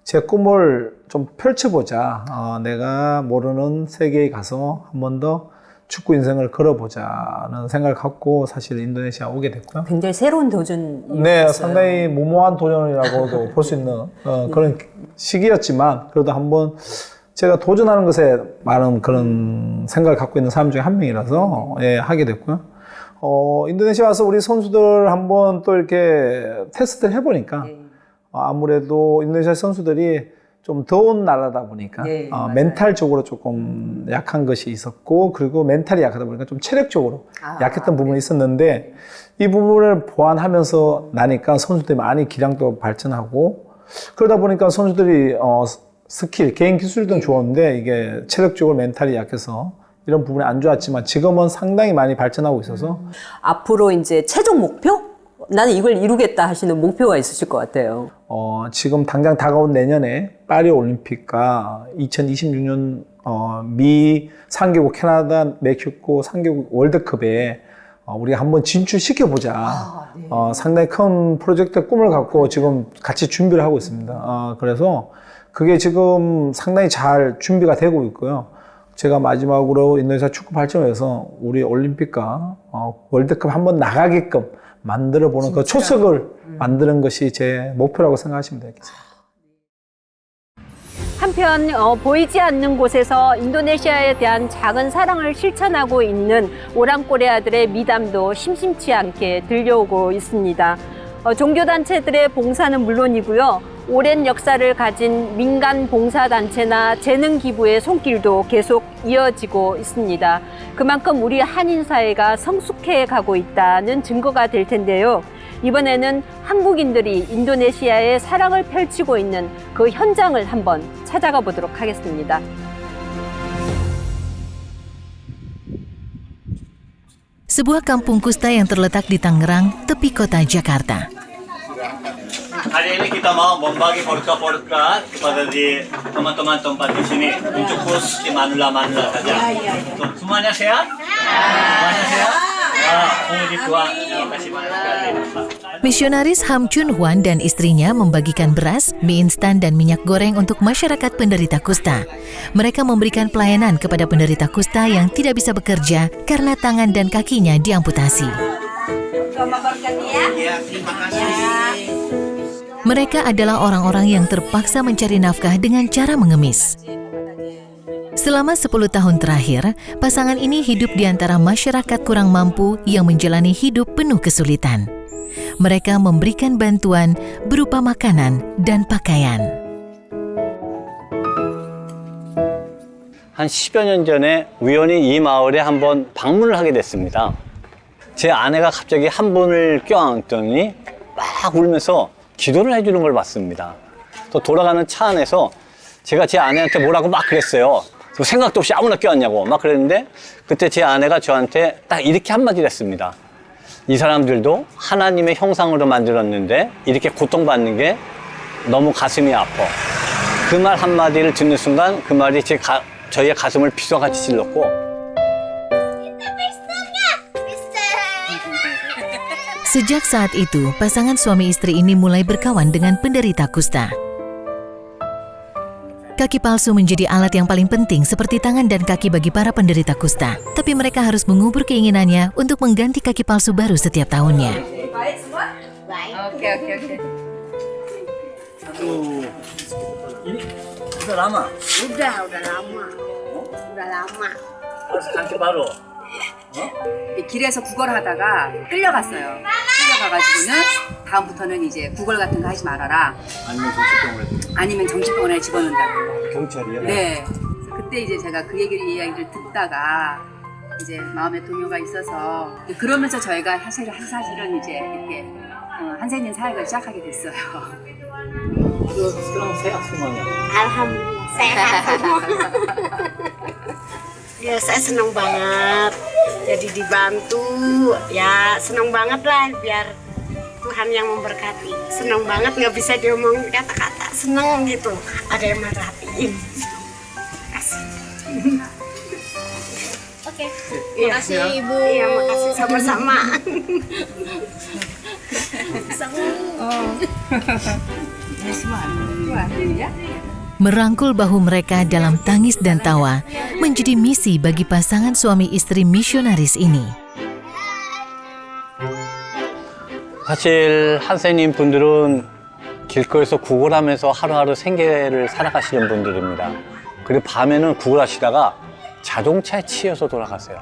제 꿈을 좀 펼쳐보자. 내가 모르는 세계에 가서 한 번 더 축구 인생을 걸어보자는 생각을 갖고 사실 인도네시아 오게 됐고요. 굉장히 새로운 도전이었어요. 네, 상당히 무모한 도전이라고도 볼 수 있는 그런 시기였지만 그래도 한번 제가 도전하는 것에 많은 그런 생각을 갖고 있는 사람 중에 한 명이라서 예, 하게 됐고요. 인도네시아 와서 우리 선수들 한번 또 이렇게 테스트를 해보니까 아무래도 인도네시아 선수들이 좀 더운 나라다 보니까 멘탈적으로 조금 약한 것이 있었고 그리고 멘탈이 약하다 보니까 좀 체력적으로 약했던 부분이 있었는데 이 부분을 보완하면서 나니까 선수들이 많이 기량도 발전하고 그러다 보니까 선수들이 스킬, 개인 기술도 좋았는데 이게 체력적으로 멘탈이 약해서 이런 부분이 안 좋았지만 지금은 상당히 많이 발전하고 있어서 앞으로 이제 최종 목표? 나는 이걸 이루겠다 하시는 목표가 있으실 것 같아요. 지금 당장 다가온 내년에 파리 올림픽과 2026년 미 3개국 캐나다, 멕시코 3개국 월드컵에 우리가 한번 진출시켜보자. 상당히 큰 프로젝트 꿈을 갖고 지금 같이 준비를 하고 있습니다. 그래서 그게 지금 상당히 잘 준비가 되고 있고요. 제가 마지막으로 인도네시아 축구 발전해서 우리 올림픽과 월드컵 한번 나가게끔 만들어보는 그 초석을 만드는 것이 제 목표라고 생각하시면 되겠습니다. 한편 보이지 않는 곳에서 인도네시아에 대한 작은 사랑을 실천하고 있는 오랑코레아들의 미담도 심심치 않게 들려오고 있습니다. 종교단체들의 봉사는 물론이고요. 오랜 역사를 가진 민간 봉사단체나 재능 기부의 손길도 계속 이어지고 있습니다. 그만큼 우리 한인 사회가 성숙해 가고 있다는 증거가 될 텐데요. 이번에는 한국인들이 인도네시아에 사랑을 펼치고 있는 그 현장을 한번 찾아가 보도록 하겠습니다. Sebuah kampung kusta yang terletak di Tangerang, tepi kota Jakarta. Hari ini kita mau membagi polka-polka kepada di teman-teman tempat di sini untuk khusus di Manula saja. Semuanya sehat? Semuanya sehat? Puji Tuhan, terima kasih banyak sekali. Misionaris Ham Chun Hwan dan istrinya membagikan beras, mie instan dan minyak goreng untuk masyarakat penderita kusta. Mereka memberikan pelayanan kepada penderita kusta yang tidak bisa bekerja karena tangan dan kakinya diamputasi. Mereka adalah orang-orang yang terpaksa mencari nafkah dengan cara mengemis. Selama 10 tahun terakhir, pasangan ini hidup di antara masyarakat kurang mampu yang menjalani hidup penuh kesulitan. Mereka memberikan bantuan berupa makanan dan pakaian. 한 10여 년 전에 우연히 이 마을에 한번 방문을 하게 됐습니다. 제 아내가 갑자기 한 분을 껴안더니 막 울면서 기도를 해주는 걸 봤습니다. 또 돌아가는 차 안에서 제가 제 아내한테 뭐라고 막 그랬어요. 생각도 없이 아무나 껴안냐고 막 그랬는데 그때 제 아내가 저한테 딱 이렇게 한마디를 했습니다. 이 사람들도 하나님의 형상으로 만들었는데 이렇게 고통받는 게 너무 가슴이 아파. 그 말 한마디를 듣는 순간 그 말이 저희의 가슴을 피서같이 찔렀고 Sejak saat itu, pasangan suami istri ini mulai berkawan dengan penderita kusta. Kaki palsu menjadi alat yang paling penting seperti tangan dan kaki bagi para penderita kusta. Tapi mereka harus mengubur keinginannya untuk mengganti kaki palsu baru setiap tahunnya. Baik semua? Baik. Oke. Aduh, ini udah lama? Udah lama. Harus ganti baru. 길에서 구걸 하다가 끌려갔어요. 끌려가가지고는 다음부터는 이제 구걸 같은 거 하지 말아라. 아니면 정신병원에 집어넣는다고. 경찰이요? 네. 그때 이제 제가 그 이야기를 듣다가 이제 마음에 동요가 있어서 그러면서 저희가 사실은 이제 이렇게 한센인 사역을 시작하게 됐어요. Sekarang sehat semuanya. Alhamdulillah sehat semua. Ya saya senang banget jadi dibantu, ya senang banget lah biar Tuhan yang memberkati. Senang banget nggak bisa diomongin kata-kata, senang gitu ada yang merhatiin. Oke. Makasih Ibu. Iya makasih sama-sama. Ini semua ya. Merangkul bahu mereka dalam tangis dan tawa menjadi misi bagi pasangan suami istri misionaris ini. 사실 한센인 분들은 길거리에서 구걸하면서 하루하루 생계를 살아가시는 분들입니다. 그리고 밤에는 구걸하시다가 자동차에 치여서 돌아가세요.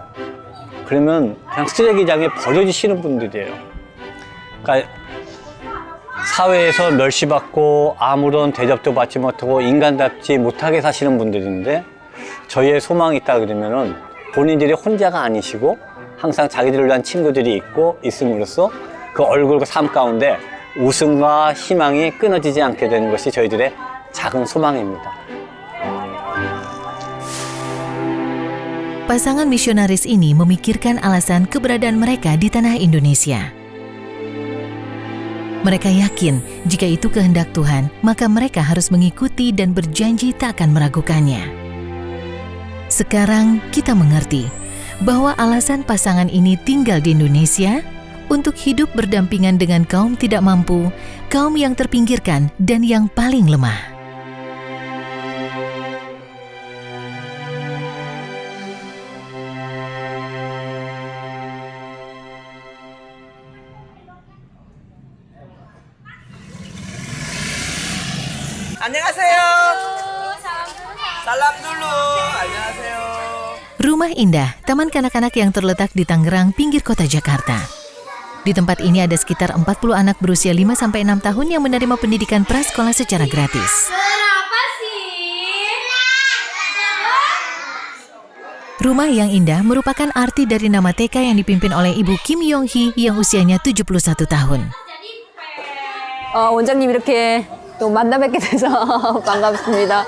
그러면 그냥 쓰레기장에 버려지시는 분들이에요. 그러니까 사회에서 멸시받고 아무런 대접도 받지 못하고 인간답지 못하게 사시는 분들인데 저희의 소망이 있다 그러면은 본인들이 혼자가 아니시고 항상 자기들을 위한 친구들이 있고 있음으로써 그 얼굴과 삶 가운데 웃음과 희망이 끊어지지 않게 되는 것이 저희들의 작은 소망입니다. Pasangan misionaris ini memikirkan alasan keberadaan mereka di tanah Indonesia. Mereka yakin jika itu kehendak Tuhan, maka mereka harus mengikuti dan berjanji tak akan meragukannya. Sekarang kita mengerti bahwa alasan pasangan ini tinggal di Indonesia untuk hidup berdampingan dengan kaum tidak mampu, kaum yang terpinggirkan dan yang paling lemah. 안녕하세요. Salam dulu. 안녕하세요. Rumah Indah, taman kanak-kanak yang terletak di Tangerang, pinggir kota Jakarta. Di tempat ini ada sekitar 40 anak berusia 5-6 tahun yang menerima pendidikan prasekolah secara gratis. Rumah yang Indah merupakan arti dari nama TK yang dipimpin oleh Ibu Kim Yong Hee yang usianya 71 tahun. 원장님 이렇게 또 만나 뵙게 돼서 반갑습니다.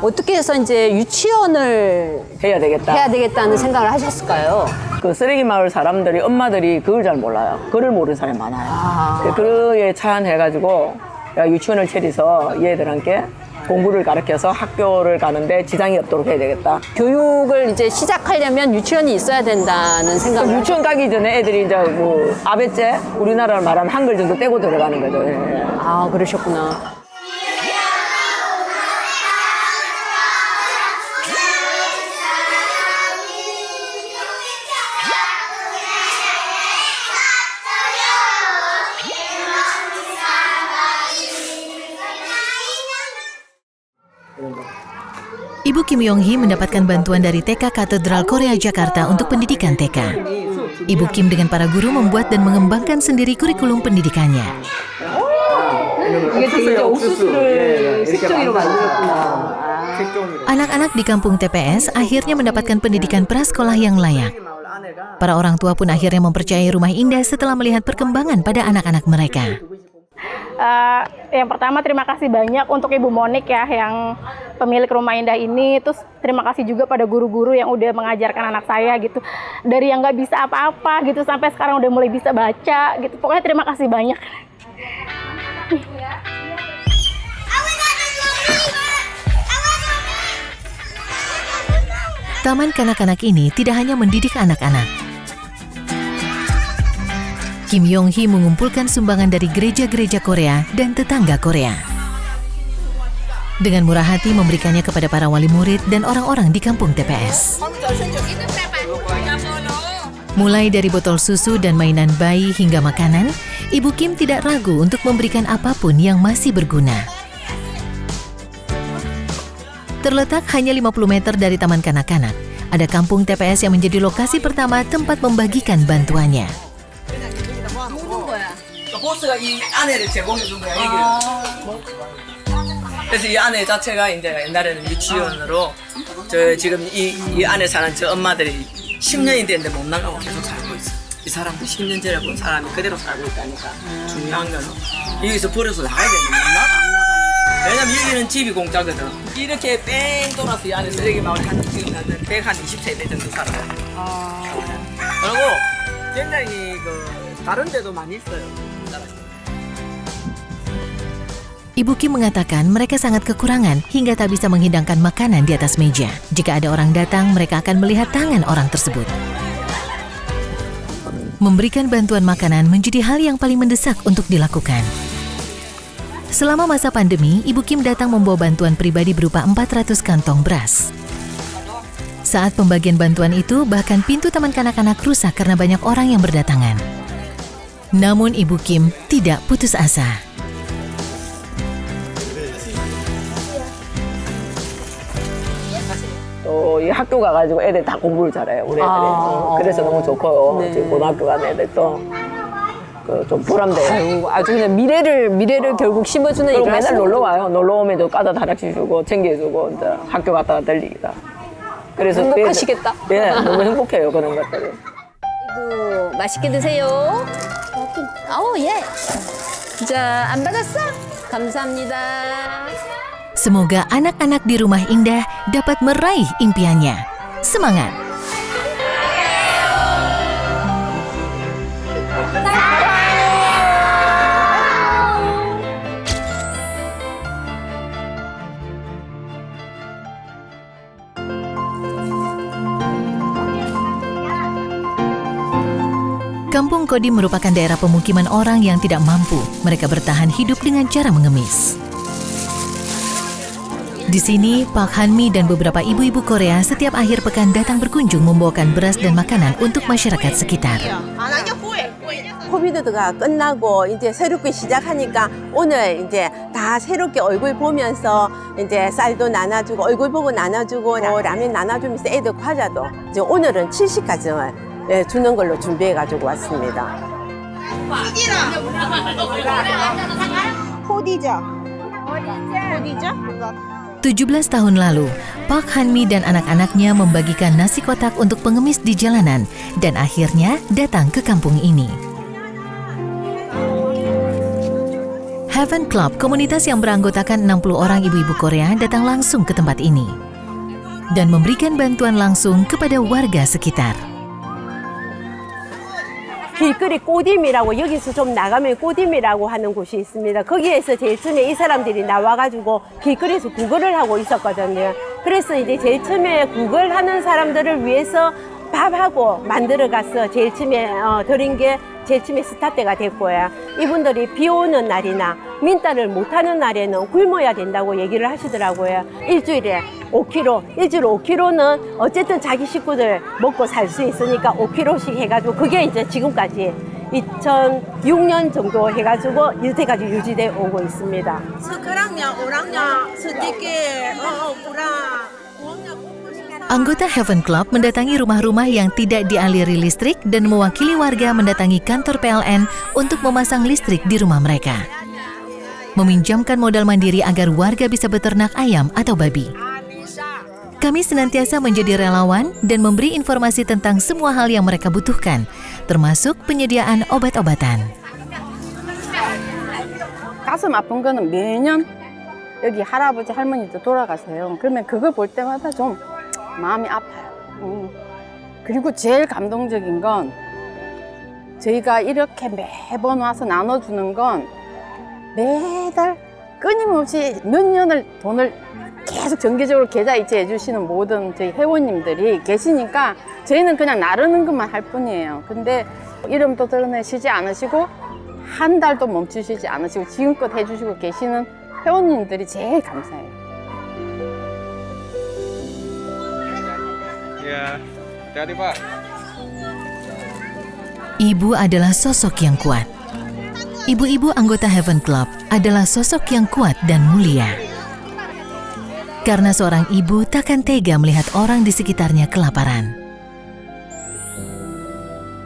어떻게 해서 이제 유치원을 해야 되겠다는 생각을 하셨을까요? 그 쓰레기 마을 사람들이 엄마들이 그걸 잘 몰라요. 글을 모르는 사람이 많아요. 그에 차안해가지고 유치원을 차려서 얘들한테 공부를 가르쳐서 학교를 가는데 지장이 없도록 해야 되겠다. 교육을 이제 시작하려면 유치원이 있어야 된다는 생각을. 유치원 가기 전에 애들이 이제 뭐 아베째 우리나라로 말하면 한글 정도 떼고 들어가는 거죠. 아 그러셨구나. Ibu Kim Yong-hee mendapatkan bantuan dari TK Katedral Korea Jakarta untuk pendidikan TK. Ibu Kim dengan para guru membuat dan mengembangkan sendiri kurikulum pendidikannya. Anak-anak di kampung TPS akhirnya mendapatkan pendidikan prasekolah yang layak. Para orang tua pun akhirnya mempercayai Rumah Indah setelah melihat perkembangan pada anak-anak mereka. Yang pertama terima kasih banyak untuk Ibu Monik ya yang pemilik Rumah Indah ini. Terus terima kasih juga pada guru-guru yang udah mengajarkan anak saya gitu. Dari yang nggak bisa apa-apa gitu sampai sekarang udah mulai bisa baca gitu. Pokoknya terima kasih banyak. Taman kanak-kanak ini tidak hanya mendidik anak-anak. Kim Yong-hee mengumpulkan sumbangan dari gereja-gereja Korea dan tetangga Korea. Dengan murah hati memberikannya kepada para wali murid dan orang-orang di kampung TPS. Mulai dari botol susu dan mainan bayi hingga makanan, Ibu Kim tidak ragu untuk memberikan apapun yang masih berguna. Terletak hanya 50 meter dari taman kanak-kanak, ada kampung TPS yang menjadi lokasi pertama tempat membagikan bantuannya. 보스가 이 안에를 제공해 준 거야, 얘기를. 그래서 이 안에 자체가 이제 옛날에는 유치원으로 저 지금 이 안에 사는 저 엄마들이 10년이 됐는데 못 나가고 계속 살고 있어. 이 사람들 10년 전에 본 사람이 그대로 살고 있다니까. 중요한 거는 여기서 버려서 나가야 되는데 못 나가. 왜냐면 여기는 집이 공짜거든. 이렇게 뺑 돌아서 이 안에 쓰레기 마을에 한 지금 한 120세대 정도 살아요. 그리고 굉장히 다른 데도 많이 있어요. Ibu Kim mengatakan mereka sangat kekurangan hingga tak bisa menghidangkan makanan di atas meja. Jika ada orang datang, mereka akan melihat tangan orang tersebut. Memberikan bantuan makanan menjadi hal yang paling mendesak untuk dilakukan. Selama masa pandemi, Ibu Kim datang membawa bantuan pribadi berupa 400 kantong beras. Saat pembagian bantuan itu, bahkan pintu taman kanak-kanak rusak karena banyak orang yang berdatangan. Namun Ibu Kim tidak putus asa. 이 학교 가가지고 애들 다 공부를 잘해요, 우리 애들이. 그래서 너무 좋고요. 네. 지금 고등학교 가는 애들도 좀 보람돼요. 아유, 아주 그냥 미래를 결국 심어주는 그리고 일을 맨날 하시는 놀러 거죠. 와요. 놀러 오면 또 까다 다락지 주고 챙겨주고 이제 학교 갔다가 들리기다. 그래서 행복하시겠다. 네, 너무 행복해요, 그런 것들이. 아이고, 맛있게 드세요. 아우, 예. 자, 안 받았어? 감사합니다. Semoga anak-anak di Rumah Indah dapat meraih impiannya. Semangat! Kampung Kodim merupakan daerah pemukiman orang yang tidak mampu. Mereka bertahan hidup dengan cara mengemis. Di sini, Pak Hanmi dan beberapa ibu-ibu Korea setiap akhir pekan datang berkunjung membawakan beras dan makanan untuk masyarakat sekitar. 코비드가 끝나고 이제 새롭게 시작하니까 오늘 이제 다 새롭게 얼굴 보면서 이제 쌀도 나눠주고 얼굴 보고 나눠주고 라면 나눠주면서 애들 과자도 이제 오늘은 70가정을 주는 걸로 준비해 가지고 왔습니다. 호디죠? 17 tahun lalu, Pak Hanmi dan anak-anaknya membagikan nasi kotak untuk pengemis di jalanan dan akhirnya datang ke kampung ini. Heaven Club, komunitas yang beranggotakan 60 orang ibu-ibu Korea datang langsung ke tempat ini dan memberikan bantuan langsung kepada warga sekitar. 길거리 꼬딤이라고 여기서 좀 나가면 꼬딤이라고 하는 곳이 있습니다. 거기에서 제일 처음에 이 사람들이 나와가지고 길거리에서 구걸을 하고 있었거든요. 그래서 이제 제일 처음에 구걸하는 사람들을 위해서 밥하고 만들어가서 제일 처음에 드린 게 제일 처음에 스타트가 됐고요. 이분들이 비 오는 날이나 민다를 못하는 날에는 굶어야 된다고 얘기를 하시더라고요. 일주일에 5kg는 어쨌든 자기 식구들 먹고 살 수 있으니까 5kg씩 해가지고 그게 이제 지금까지 2006년 정도 해가지고 이때까지 유지되어 오고 있습니다. 스크랑냐 오랑냐 스티키 오랑 Anggota Heaven Club mendatangi rumah-rumah yang tidak dialiri listrik dan mewakili warga mendatangi kantor PLN untuk memasang listrik di rumah mereka. Meminjamkan modal mandiri agar warga bisa beternak ayam atau babi. Kami senantiasa menjadi relawan dan memberi informasi tentang semua hal yang mereka butuhkan, termasuk penyediaan obat-obatan. 가슴 아픈 거는 매년 여기 할아버지 할머니도 돌아가세요. 그러면 그거 볼 때마다 좀 마음이 아파요. 그리고 제일 감동적인 건 저희가 이렇게 매번 와서 나눠주는 건 매달 끊임없이 몇 년을 돈을 계속 정기적으로 계좌 이체해 주시는 모든 저희 회원님들이 계시니까 저희는 그냥 나르는 것만 할 뿐이에요. 근데 이름도 드러내시지 않으시고 한 달도 멈추시지 않으시고 지금껏 해주시고 계시는 회원님들이 제일 감사해요. Ya, hati-hati Pak. Ibu adalah sosok yang kuat. Ibu-ibu anggota Heaven Club adalah sosok yang kuat dan mulia. Karena seorang ibu takkan tega melihat orang di sekitarnya kelaparan.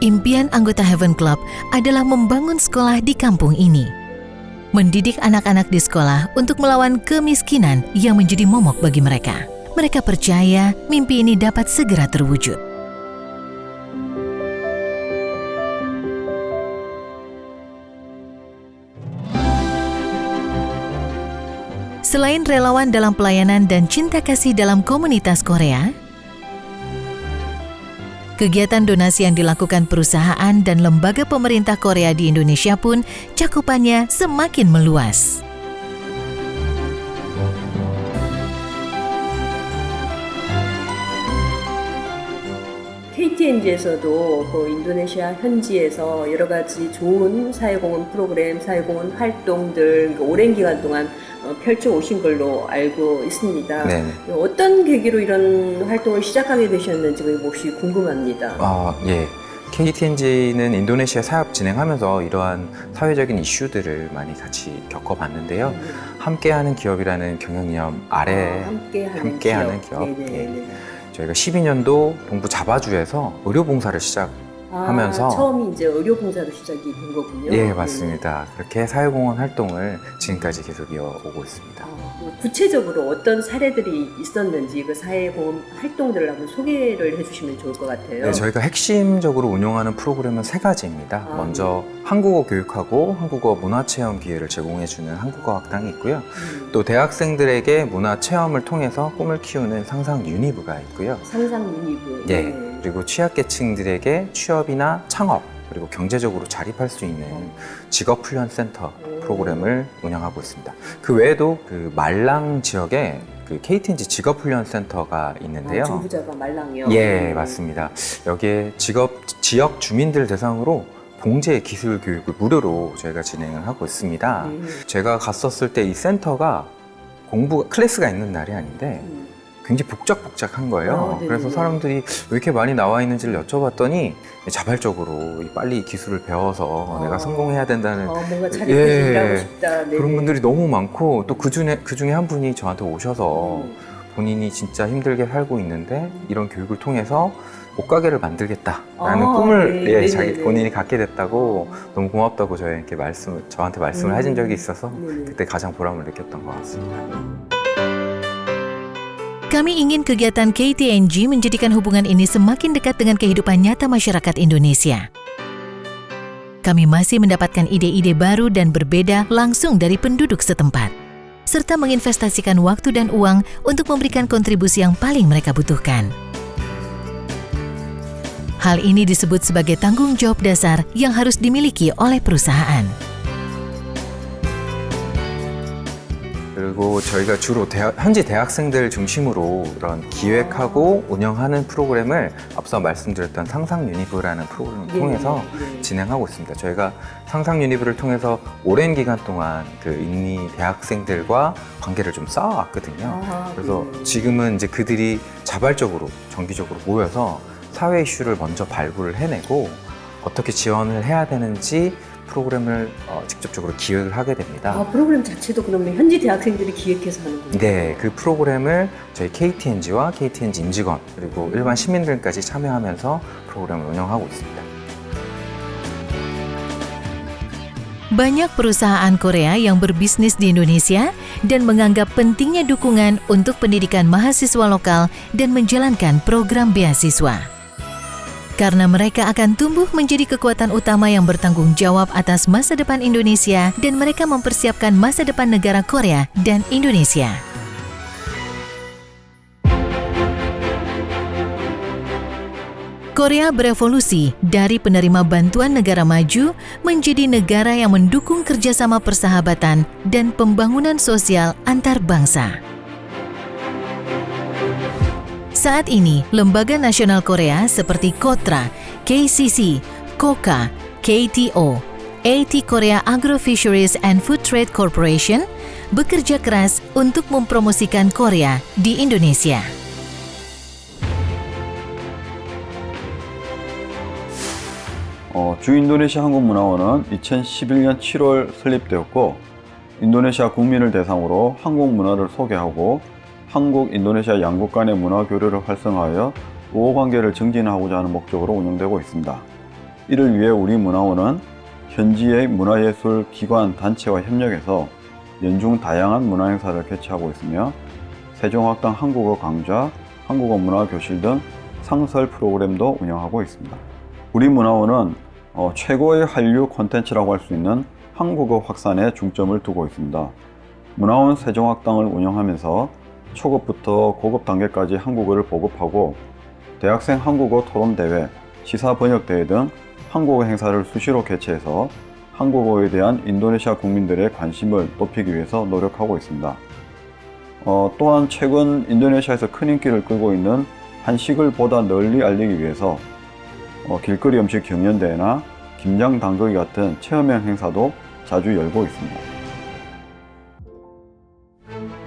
Impian anggota Heaven Club adalah membangun sekolah di kampung ini. Mendidik anak-anak di sekolah untuk melawan kemiskinan yang menjadi momok bagi mereka. Mereka percaya mimpi ini dapat segera terwujud. Selain relawan dalam pelayanan dan cinta kasih dalam komunitas Korea, kegiatan donasi yang dilakukan perusahaan dan lembaga pemerintah Korea di Indonesia pun cakupannya semakin meluas. KTNG에서도 인도네시아 현지에서 여러 가지 좋은 사회공헌 프로그램, 사회공헌 활동들 오랜 기간 동안 펼쳐 오신 걸로 알고 있습니다. 네. 어떤 계기로 이런 활동을 시작하게 되셨는지 혹시 궁금합니다. 예. KTNG는 인도네시아 사업 진행하면서 이러한 사회적인 이슈들을 많이 같이 겪어봤는데요. 함께하는 기업이라는 경영이념 아래 함께하는 기업. 예. 저희가 12년도 동부 자바주에서 의료봉사를 시작하면서 처음이 이제 의료봉사로 시작이 된 거군요. 예, 맞습니다. 그렇게 사회공헌 활동을 지금까지 계속 이어오고 있습니다. 구체적으로 어떤 사례들이 있었는지 그 사회공헌 활동들을 한번 소개를 해주시면 좋을 것 같아요. 네, 저희가 핵심적으로 운영하는 프로그램은 3가지입니다. 먼저 한국어 교육하고 한국어 문화체험 기회를 제공해주는 한국어 학당이 있고요. 또 대학생들에게 문화체험을 통해서 꿈을 키우는 상상 유니브가 있고요. 상상 유니브. 예, 그리고 취약계층들에게 취업이나 창업 그리고 경제적으로 자립할 수 있는 직업훈련센터 프로그램을 운영하고 있습니다. 그 외에도 그 말랑 지역에 그 KTNG 직업훈련센터가 있는데요. 중부자가 말랑이요? 예, 맞습니다. 여기에 지역 주민들 대상으로 봉제 기술 교육을 무료로 저희가 진행을 하고 있습니다. 제가 갔었을 때 이 센터가 클래스가 있는 날이 아닌데 굉장히 복작복작한 거예요. 그래서 사람들이 왜 이렇게 많이 나와 있는지를 여쭤봤더니 자발적으로 빨리 기술을 배워서 내가 성공해야 된다는 뭔가 자립해서 일하고 싶다. 그런 분들이 너무 많고 또 그 중에 한 분이 저한테 오셔서 본인이 진짜 힘들게 살고 있는데 이런 교육을 통해서 옷가게를 만들겠다라는 꿈을 자기 본인이 갖게 됐다고 너무 고맙다고 저한테 말씀을 하신 적이 있어서 그때 가장 보람을 느꼈던 것 같습니다. Kami ingin kegiatan KTNG menjadikan hubungan ini semakin dekat dengan kehidupan nyata masyarakat Indonesia. Kami masih mendapatkan ide-ide baru dan berbeda langsung dari penduduk setempat, serta menginvestasikan waktu dan uang untuk memberikan kontribusi yang paling mereka butuhkan. Hal ini disebut sebagai tanggung jawab dasar yang harus dimiliki oleh perusahaan. 그리고 저희가 주로 현지 대학생들 중심으로 이런 기획하고 운영하는 프로그램을 앞서 말씀드렸던 상상 유니브라는 프로그램을 통해서 진행하고 있습니다. 저희가 상상 유니브를 통해서 오랜 기간 동안 그 인니 대학생들과 관계를 좀 쌓아왔거든요. 그래서 지금은 이제 그들이 자발적으로 정기적으로 모여서 사회 이슈를 먼저 발굴을 해내고 어떻게 지원을 해야 되는지 프로그램을 직접적으로 기획을 하게 됩니다. 아, 프로그램 자체도 그러면 현지 대학생들이 기획해서 하는 거예요? 네, 그 프로그램을 저희 KTNG와 KTNG 임직원 그리고 일반 시민들까지 참여하면서 프로그램을 운영하고 있습니다. Banyak perusahaan Korea yang berbisnis di Indonesia dan menganggap pentingnya dukungan untuk pendidikan mahasiswa lokal dan menjalankan program beasiswa. Karena mereka akan tumbuh menjadi kekuatan utama yang bertanggung jawab atas masa depan Indonesia dan mereka mempersiapkan masa depan negara Korea dan Indonesia. Korea berevolusi dari penerima bantuan negara maju menjadi negara yang mendukung kerjasama persahabatan dan pembangunan sosial antar bangsa. Saat ini, lembaga nasional Korea seperti KOTRA, KCC, KOKA, KTO, AT Korea Agro Fisheries and Food Trade Corporation bekerja keras untuk mempromosikan Korea di Indonesia. 주인도네시아 한국문화원은 2011년 7월 설립되었고 인도네시아 국민을 대상으로 한국 문화를 소개하고 한국, 인도네시아 양국 간의 문화 교류를 활성화하여 우호관계를 증진하고자 하는 목적으로 운영되고 있습니다. 이를 위해 우리 문화원은 현지의 문화예술 기관, 단체와 협력해서 연중 다양한 문화행사를 개최하고 있으며 세종학당 한국어 강좌, 한국어 문화교실 등 상설 프로그램도 운영하고 있습니다. 우리 문화원은 최고의 한류 콘텐츠라고 할 수 있는 한국어 확산에 중점을 두고 있습니다. 문화원 세종학당을 운영하면서 초급부터 고급 단계까지 한국어를 보급하고 대학생 한국어 토론대회, 시사번역대회 등 한국어 행사를 수시로 개최해서 한국어에 대한 인도네시아 국민들의 관심을 높이기 위해서 노력하고 있습니다. 또한 최근 인도네시아에서 큰 인기를 끌고 있는 한식을 보다 널리 알리기 위해서 길거리 음식 경연대회나 김장 담그기 같은 체험형 행사도 자주 열고 있습니다.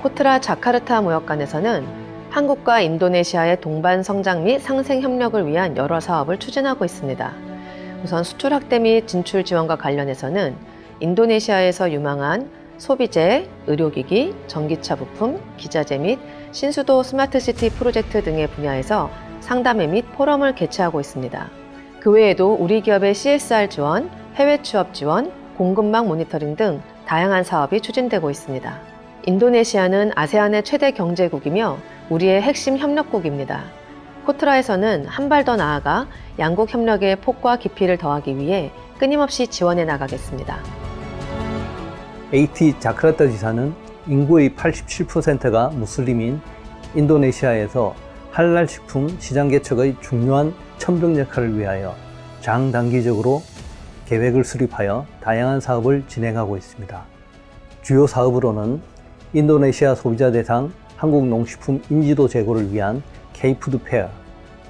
코트라 자카르타 무역관에서는 한국과 인도네시아의 동반 성장 및 상생 협력을 위한 여러 사업을 추진하고 있습니다. 우선 수출 확대 및 진출 지원과 관련해서는 인도네시아에서 유망한 소비재, 의료기기, 전기차 부품, 기자재 및 신수도 스마트시티 프로젝트 등의 분야에서 상담회 및 포럼을 개최하고 있습니다. 그 외에도 우리 기업의 CSR 지원, 해외 취업 지원, 공급망 모니터링 등 다양한 사업이 추진되고 있습니다. 인도네시아는 아세안의 최대 경제국이며 우리의 핵심 협력국입니다. 코트라에서는 한 발 더 나아가 양국 협력의 폭과 깊이를 더하기 위해 끊임없이 지원해 나가겠습니다. AT 자카르타 지사는 인구의 87%가 무슬림인 인도네시아에서 할랄 식품 시장 개척의 중요한 첨병 역할을 위하여 장단기적으로 계획을 수립하여 다양한 사업을 진행하고 있습니다. 주요 사업으로는 인도네시아 소비자 대상 한국 농식품 인지도 제고를 위한 K-푸드 페어,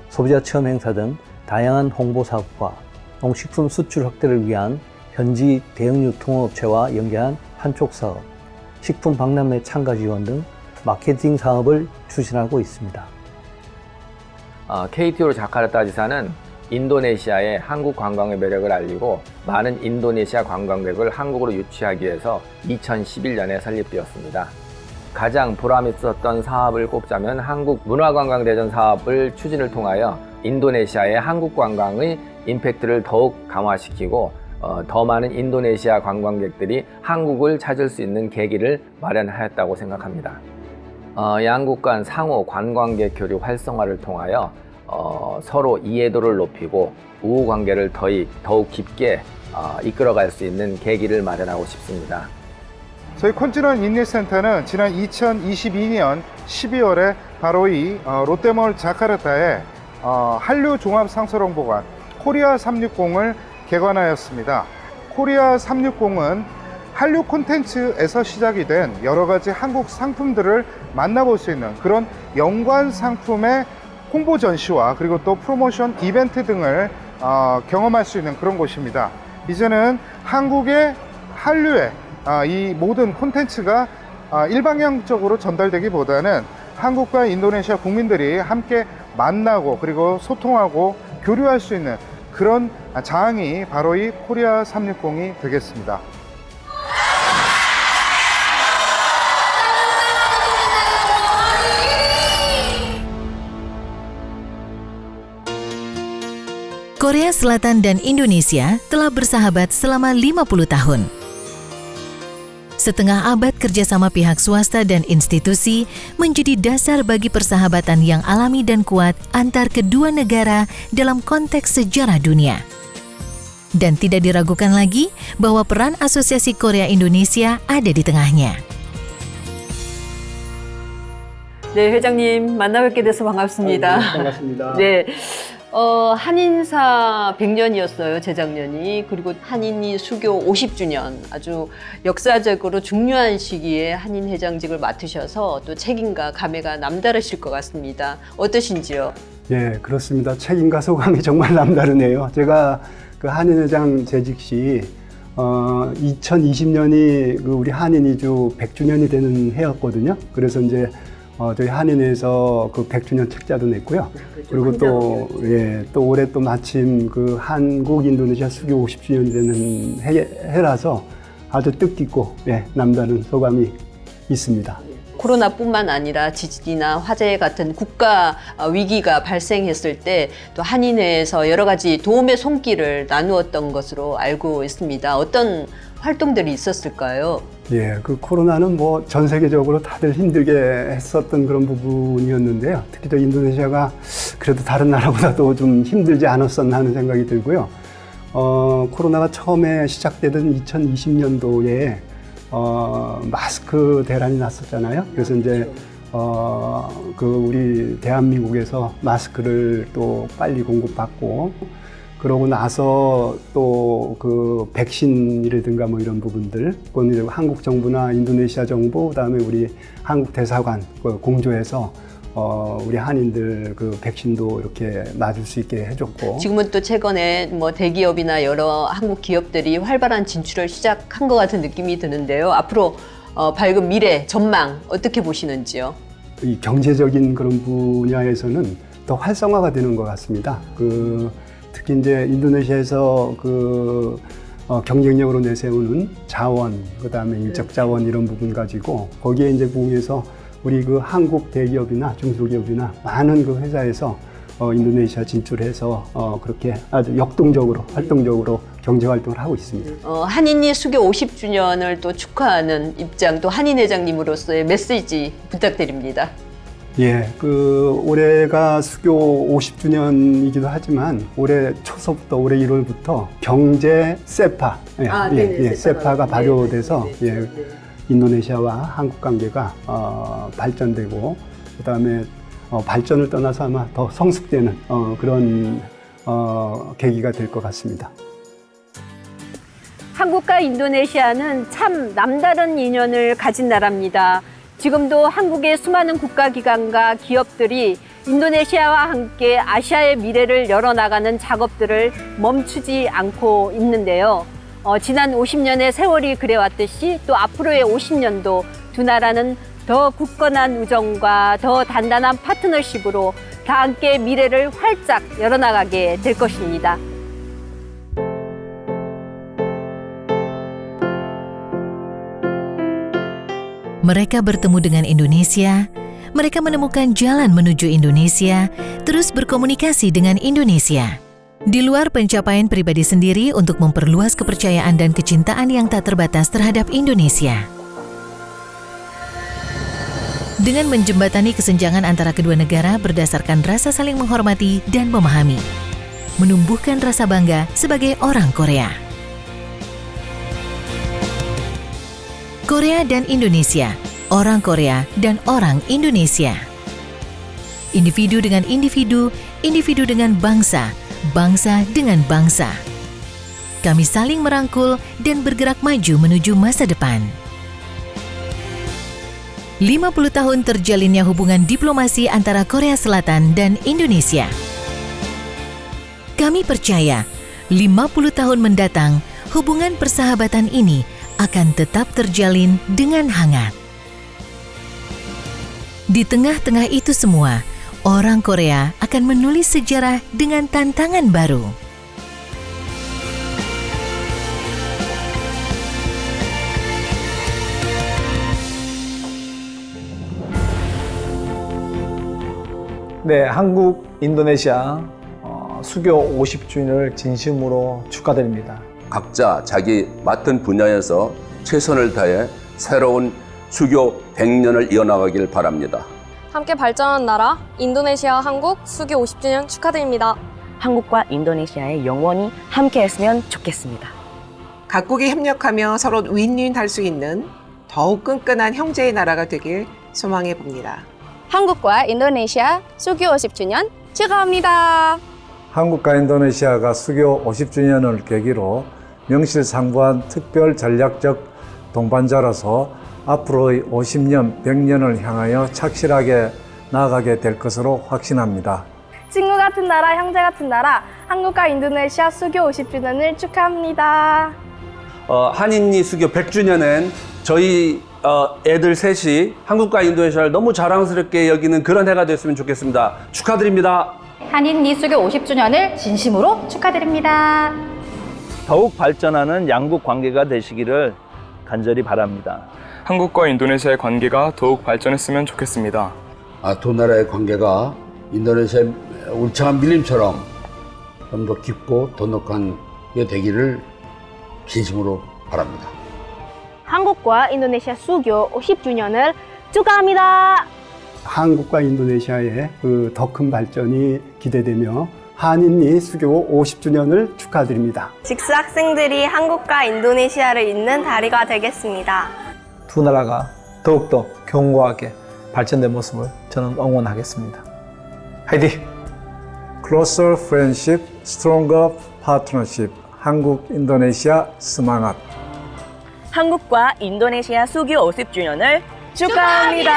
소비자 체험 행사 등 다양한 홍보 사업과 농식품 수출 확대를 위한 현지 대형 유통업체와 연계한 판촉 사업, 식품 박람회 참가 지원 등 마케팅 사업을 추진하고 있습니다. KTO 자카르타 지사는 인도네시아의 한국 관광의 매력을 알리고 많은 인도네시아 관광객을 한국으로 유치하기 위해서 2011년에 설립되었습니다. 가장 보람 있었던 사업을 꼽자면 한국 문화관광대전 사업을 추진을 통하여 인도네시아의 한국 관광의 임팩트를 더욱 강화시키고 더 많은 인도네시아 관광객들이 한국을 찾을 수 있는 계기를 마련하였다고 생각합니다. 양국 간 상호 관광객 교류 활성화를 통하여 서로 이해도를 높이고 우호 관계를 더욱 깊게 이끌어갈 수 있는 계기를 마련하고 싶습니다. 저희 콘티넌 인리센터는 지난 2022년 12월에 바로 이 롯데몰 자카르타에 한류 종합 상설홍보관 코리아 360을 개관하였습니다. 코리아 360은 한류 콘텐츠에서 시작이 된 여러 가지 한국 상품들을 만나볼 수 있는 그런 연관 상품의 홍보 전시와 그리고 또 프로모션 이벤트 등을 경험할 수 있는 그런 곳입니다. 이제는 한국의 한류의 이 모든 콘텐츠가 일방향적으로 전달되기보다는 한국과 인도네시아 국민들이 함께 만나고 그리고 소통하고 교류할 수 있는 그런 장이 바로 이 코리아 360이 되겠습니다. Korea Selatan dan Indonesia telah bersahabat selama 50 tahun. Setengah abad kerjasama pihak swasta dan institusi menjadi dasar bagi persahabatan yang alami dan kuat antar kedua negara dalam konteks sejarah dunia. Dan tidak diragukan lagi bahwa peran Asosiasi Korea Indonesia ada di tengahnya. 네, 회장님 만나 뵙게 돼서 반갑습니다. 반갑습니다. 네. 한인사 100년이었어요, 재작년이. 그리고 한인이 수교 50주년, 아주 역사적으로 중요한 시기에 한인 회장직을 맡으셔서 또 책임과 감회가 남다르실 것 같습니다. 어떠신지요? 예, 그렇습니다. 책임과 소감이 정말 남다르네요. 제가 그 한인회장 재직 시 2020년이 그 우리 한인 이주 100주년이 되는 해였거든요. 그래서 이제 저희 한인회에서 그 100주년 책자도 냈고요. 그리고 또, 예, 또 올해 또 마침 그 한국 인도네시아 수교 50주년이 되는 해라서 아주 뜻깊고, 예, 남다른 소감이 있습니다. 코로나뿐만 아니라 지진이나 화재 같은 국가 위기가 발생했을 때 또 한인회에서 여러 가지 도움의 손길을 나누었던 것으로 알고 있습니다. 어떤 활동들이 있었을까요? 예, 그 코로나는 뭐 전 세계적으로 다들 힘들게 했었던 그런 부분이었는데요. 특히 또 인도네시아가 그래도 다른 나라보다도 좀 힘들지 않았었나 하는 생각이 들고요. 코로나가 처음에 시작되던 2020년도에 마스크 대란이 났었잖아요. 그래서 이제 그 우리 대한민국에서 마스크를 또 빨리 공급받고, 그러고 나서 또 그 백신이라든가 뭐 이런 부분들, 그건 한국 정부나 인도네시아 정부, 그다음에 우리 한국 대사관 공조해서 우리 한인들 그 백신도 이렇게 맞을 수 있게 해줬고. 지금은 또 최근에 뭐 대기업이나 여러 한국 기업들이 활발한 진출을 시작한 것 같은 느낌이 드는데요. 앞으로 밝은 미래 전망 어떻게 보시는지요? 이 경제적인 그런 분야에서는 더 활성화가 되는 것 같습니다. 특히 이제 인도네시아에서 경쟁력으로 내세우는 자원, 그다음에 인적 자원 이런 부분 가지고 거기에 이제 부응해서 우리 그 한국 대기업이나 중소기업이나 많은 그 회사에서 인도네시아 진출해서 그렇게 아주 역동적으로 활동적으로 경제 활동을 하고 있습니다. 한인이 수교 50주년을 또 축하하는 입장, 또 한인 회장님으로서의 메시지 부탁드립니다. 예, 올해가 수교 50주년이기도 하지만 올해 초서부터 올해 1월부터 경제 세파, 세파가 발효돼서 인도네시아와 한국 관계가 발전되고, 그다음에 발전을 떠나서 아마 더 성숙되는 그런 계기가 될 것 같습니다. 한국과 인도네시아는 참 남다른 인연을 가진 나라입니다. 지금도 한국의 수많은 국가기관과 기업들이 인도네시아와 함께 아시아의 미래를 열어나가는 작업들을 멈추지 않고 있는데요. 지난 50년의 세월이 그래왔듯이 또 앞으로의 50년도 두 나라는 더 굳건한 우정과 더 단단한 파트너십으로 다 함께 미래를 활짝 열어나가게 될 것입니다. Mereka bertemu dengan Indonesia, mereka menemukan jalan menuju Indonesia, terus berkomunikasi dengan Indonesia. Di luar pencapaian pribadi sendiri untuk memperluas kepercayaan dan kecintaan yang tak terbatas terhadap Indonesia. Dengan menjembatani kesenjangan antara kedua negara berdasarkan rasa saling menghormati dan memahami, menumbuhkan rasa bangga sebagai orang Korea. Korea dan Indonesia, orang Korea dan orang Indonesia. Individu dengan individu, individu dengan bangsa, bangsa dengan bangsa. Kami saling merangkul dan bergerak maju menuju masa depan. 50 tahun terjalinnya hubungan diplomasi antara Korea Selatan dan Indonesia. Kami percaya, 50 tahun mendatang, hubungan persahabatan ini akan tetap terjalin dengan hangat. Di tengah-tengah itu semua, orang Korea akan menulis sejarah dengan tantangan baru. 네, 한국 인도네시아 수교 50주년을 진심으로 축하드립니다. 각자 자기 맡은 분야에서 최선을 다해 새로운 수교 100년을 이어나가길 바랍니다. 함께 발전하는 나라 인도네시아 한국 수교 50주년 축하드립니다. 한국과 인도네시아의 영원히 함께했으면 좋겠습니다. 각국이 협력하며 서로 윈윈할 수 있는 더욱 끈끈한 형제의 나라가 되길 소망해 봅니다. 한국과 인도네시아 수교 50주년 축하합니다. 한국과 인도네시아가 수교 50주년을 계기로 명실상부한 특별 전략적 동반자로서 앞으로의 50년, 100년을 향하여 착실하게 나아가게 될 것으로 확신합니다. 친구 같은 나라, 형제 같은 나라, 한국과 인도네시아 수교 50주년을 축하합니다. 한인이 수교 100주년엔 저희 애들 셋이 한국과 인도네시아를 너무 자랑스럽게 여기는 그런 해가 됐으면 좋겠습니다. 축하드립니다. 한인이 수교 50주년을 진심으로 축하드립니다. 더욱 발전하는 양국 관계가 되시기를 간절히 바랍니다. 한국과 인도네시아의 관계가 더욱 발전했으면 좋겠습니다. 두 나라의 관계가 인도네시아의 울창한 밀림처럼 좀 더 깊고 돈독한 게 되기를 진심으로 바랍니다. 한국과 인도네시아 수교 50주년을 축하합니다. 한국과 인도네시아의 더 큰 발전이 기대되며 한인리 수교 50주년을 축하드립니다. 직수 학생들이 한국과 인도네시아를 잇는 다리가 되겠습니다. 두 나라가 더욱더 견고하게 발전된 모습을 저는 응원하겠습니다. 화이팅! Closer Friendship, Stronger Partnership, 한국 인도네시아 스망앗. 한국과 인도네시아 수교 50주년을 축하합니다.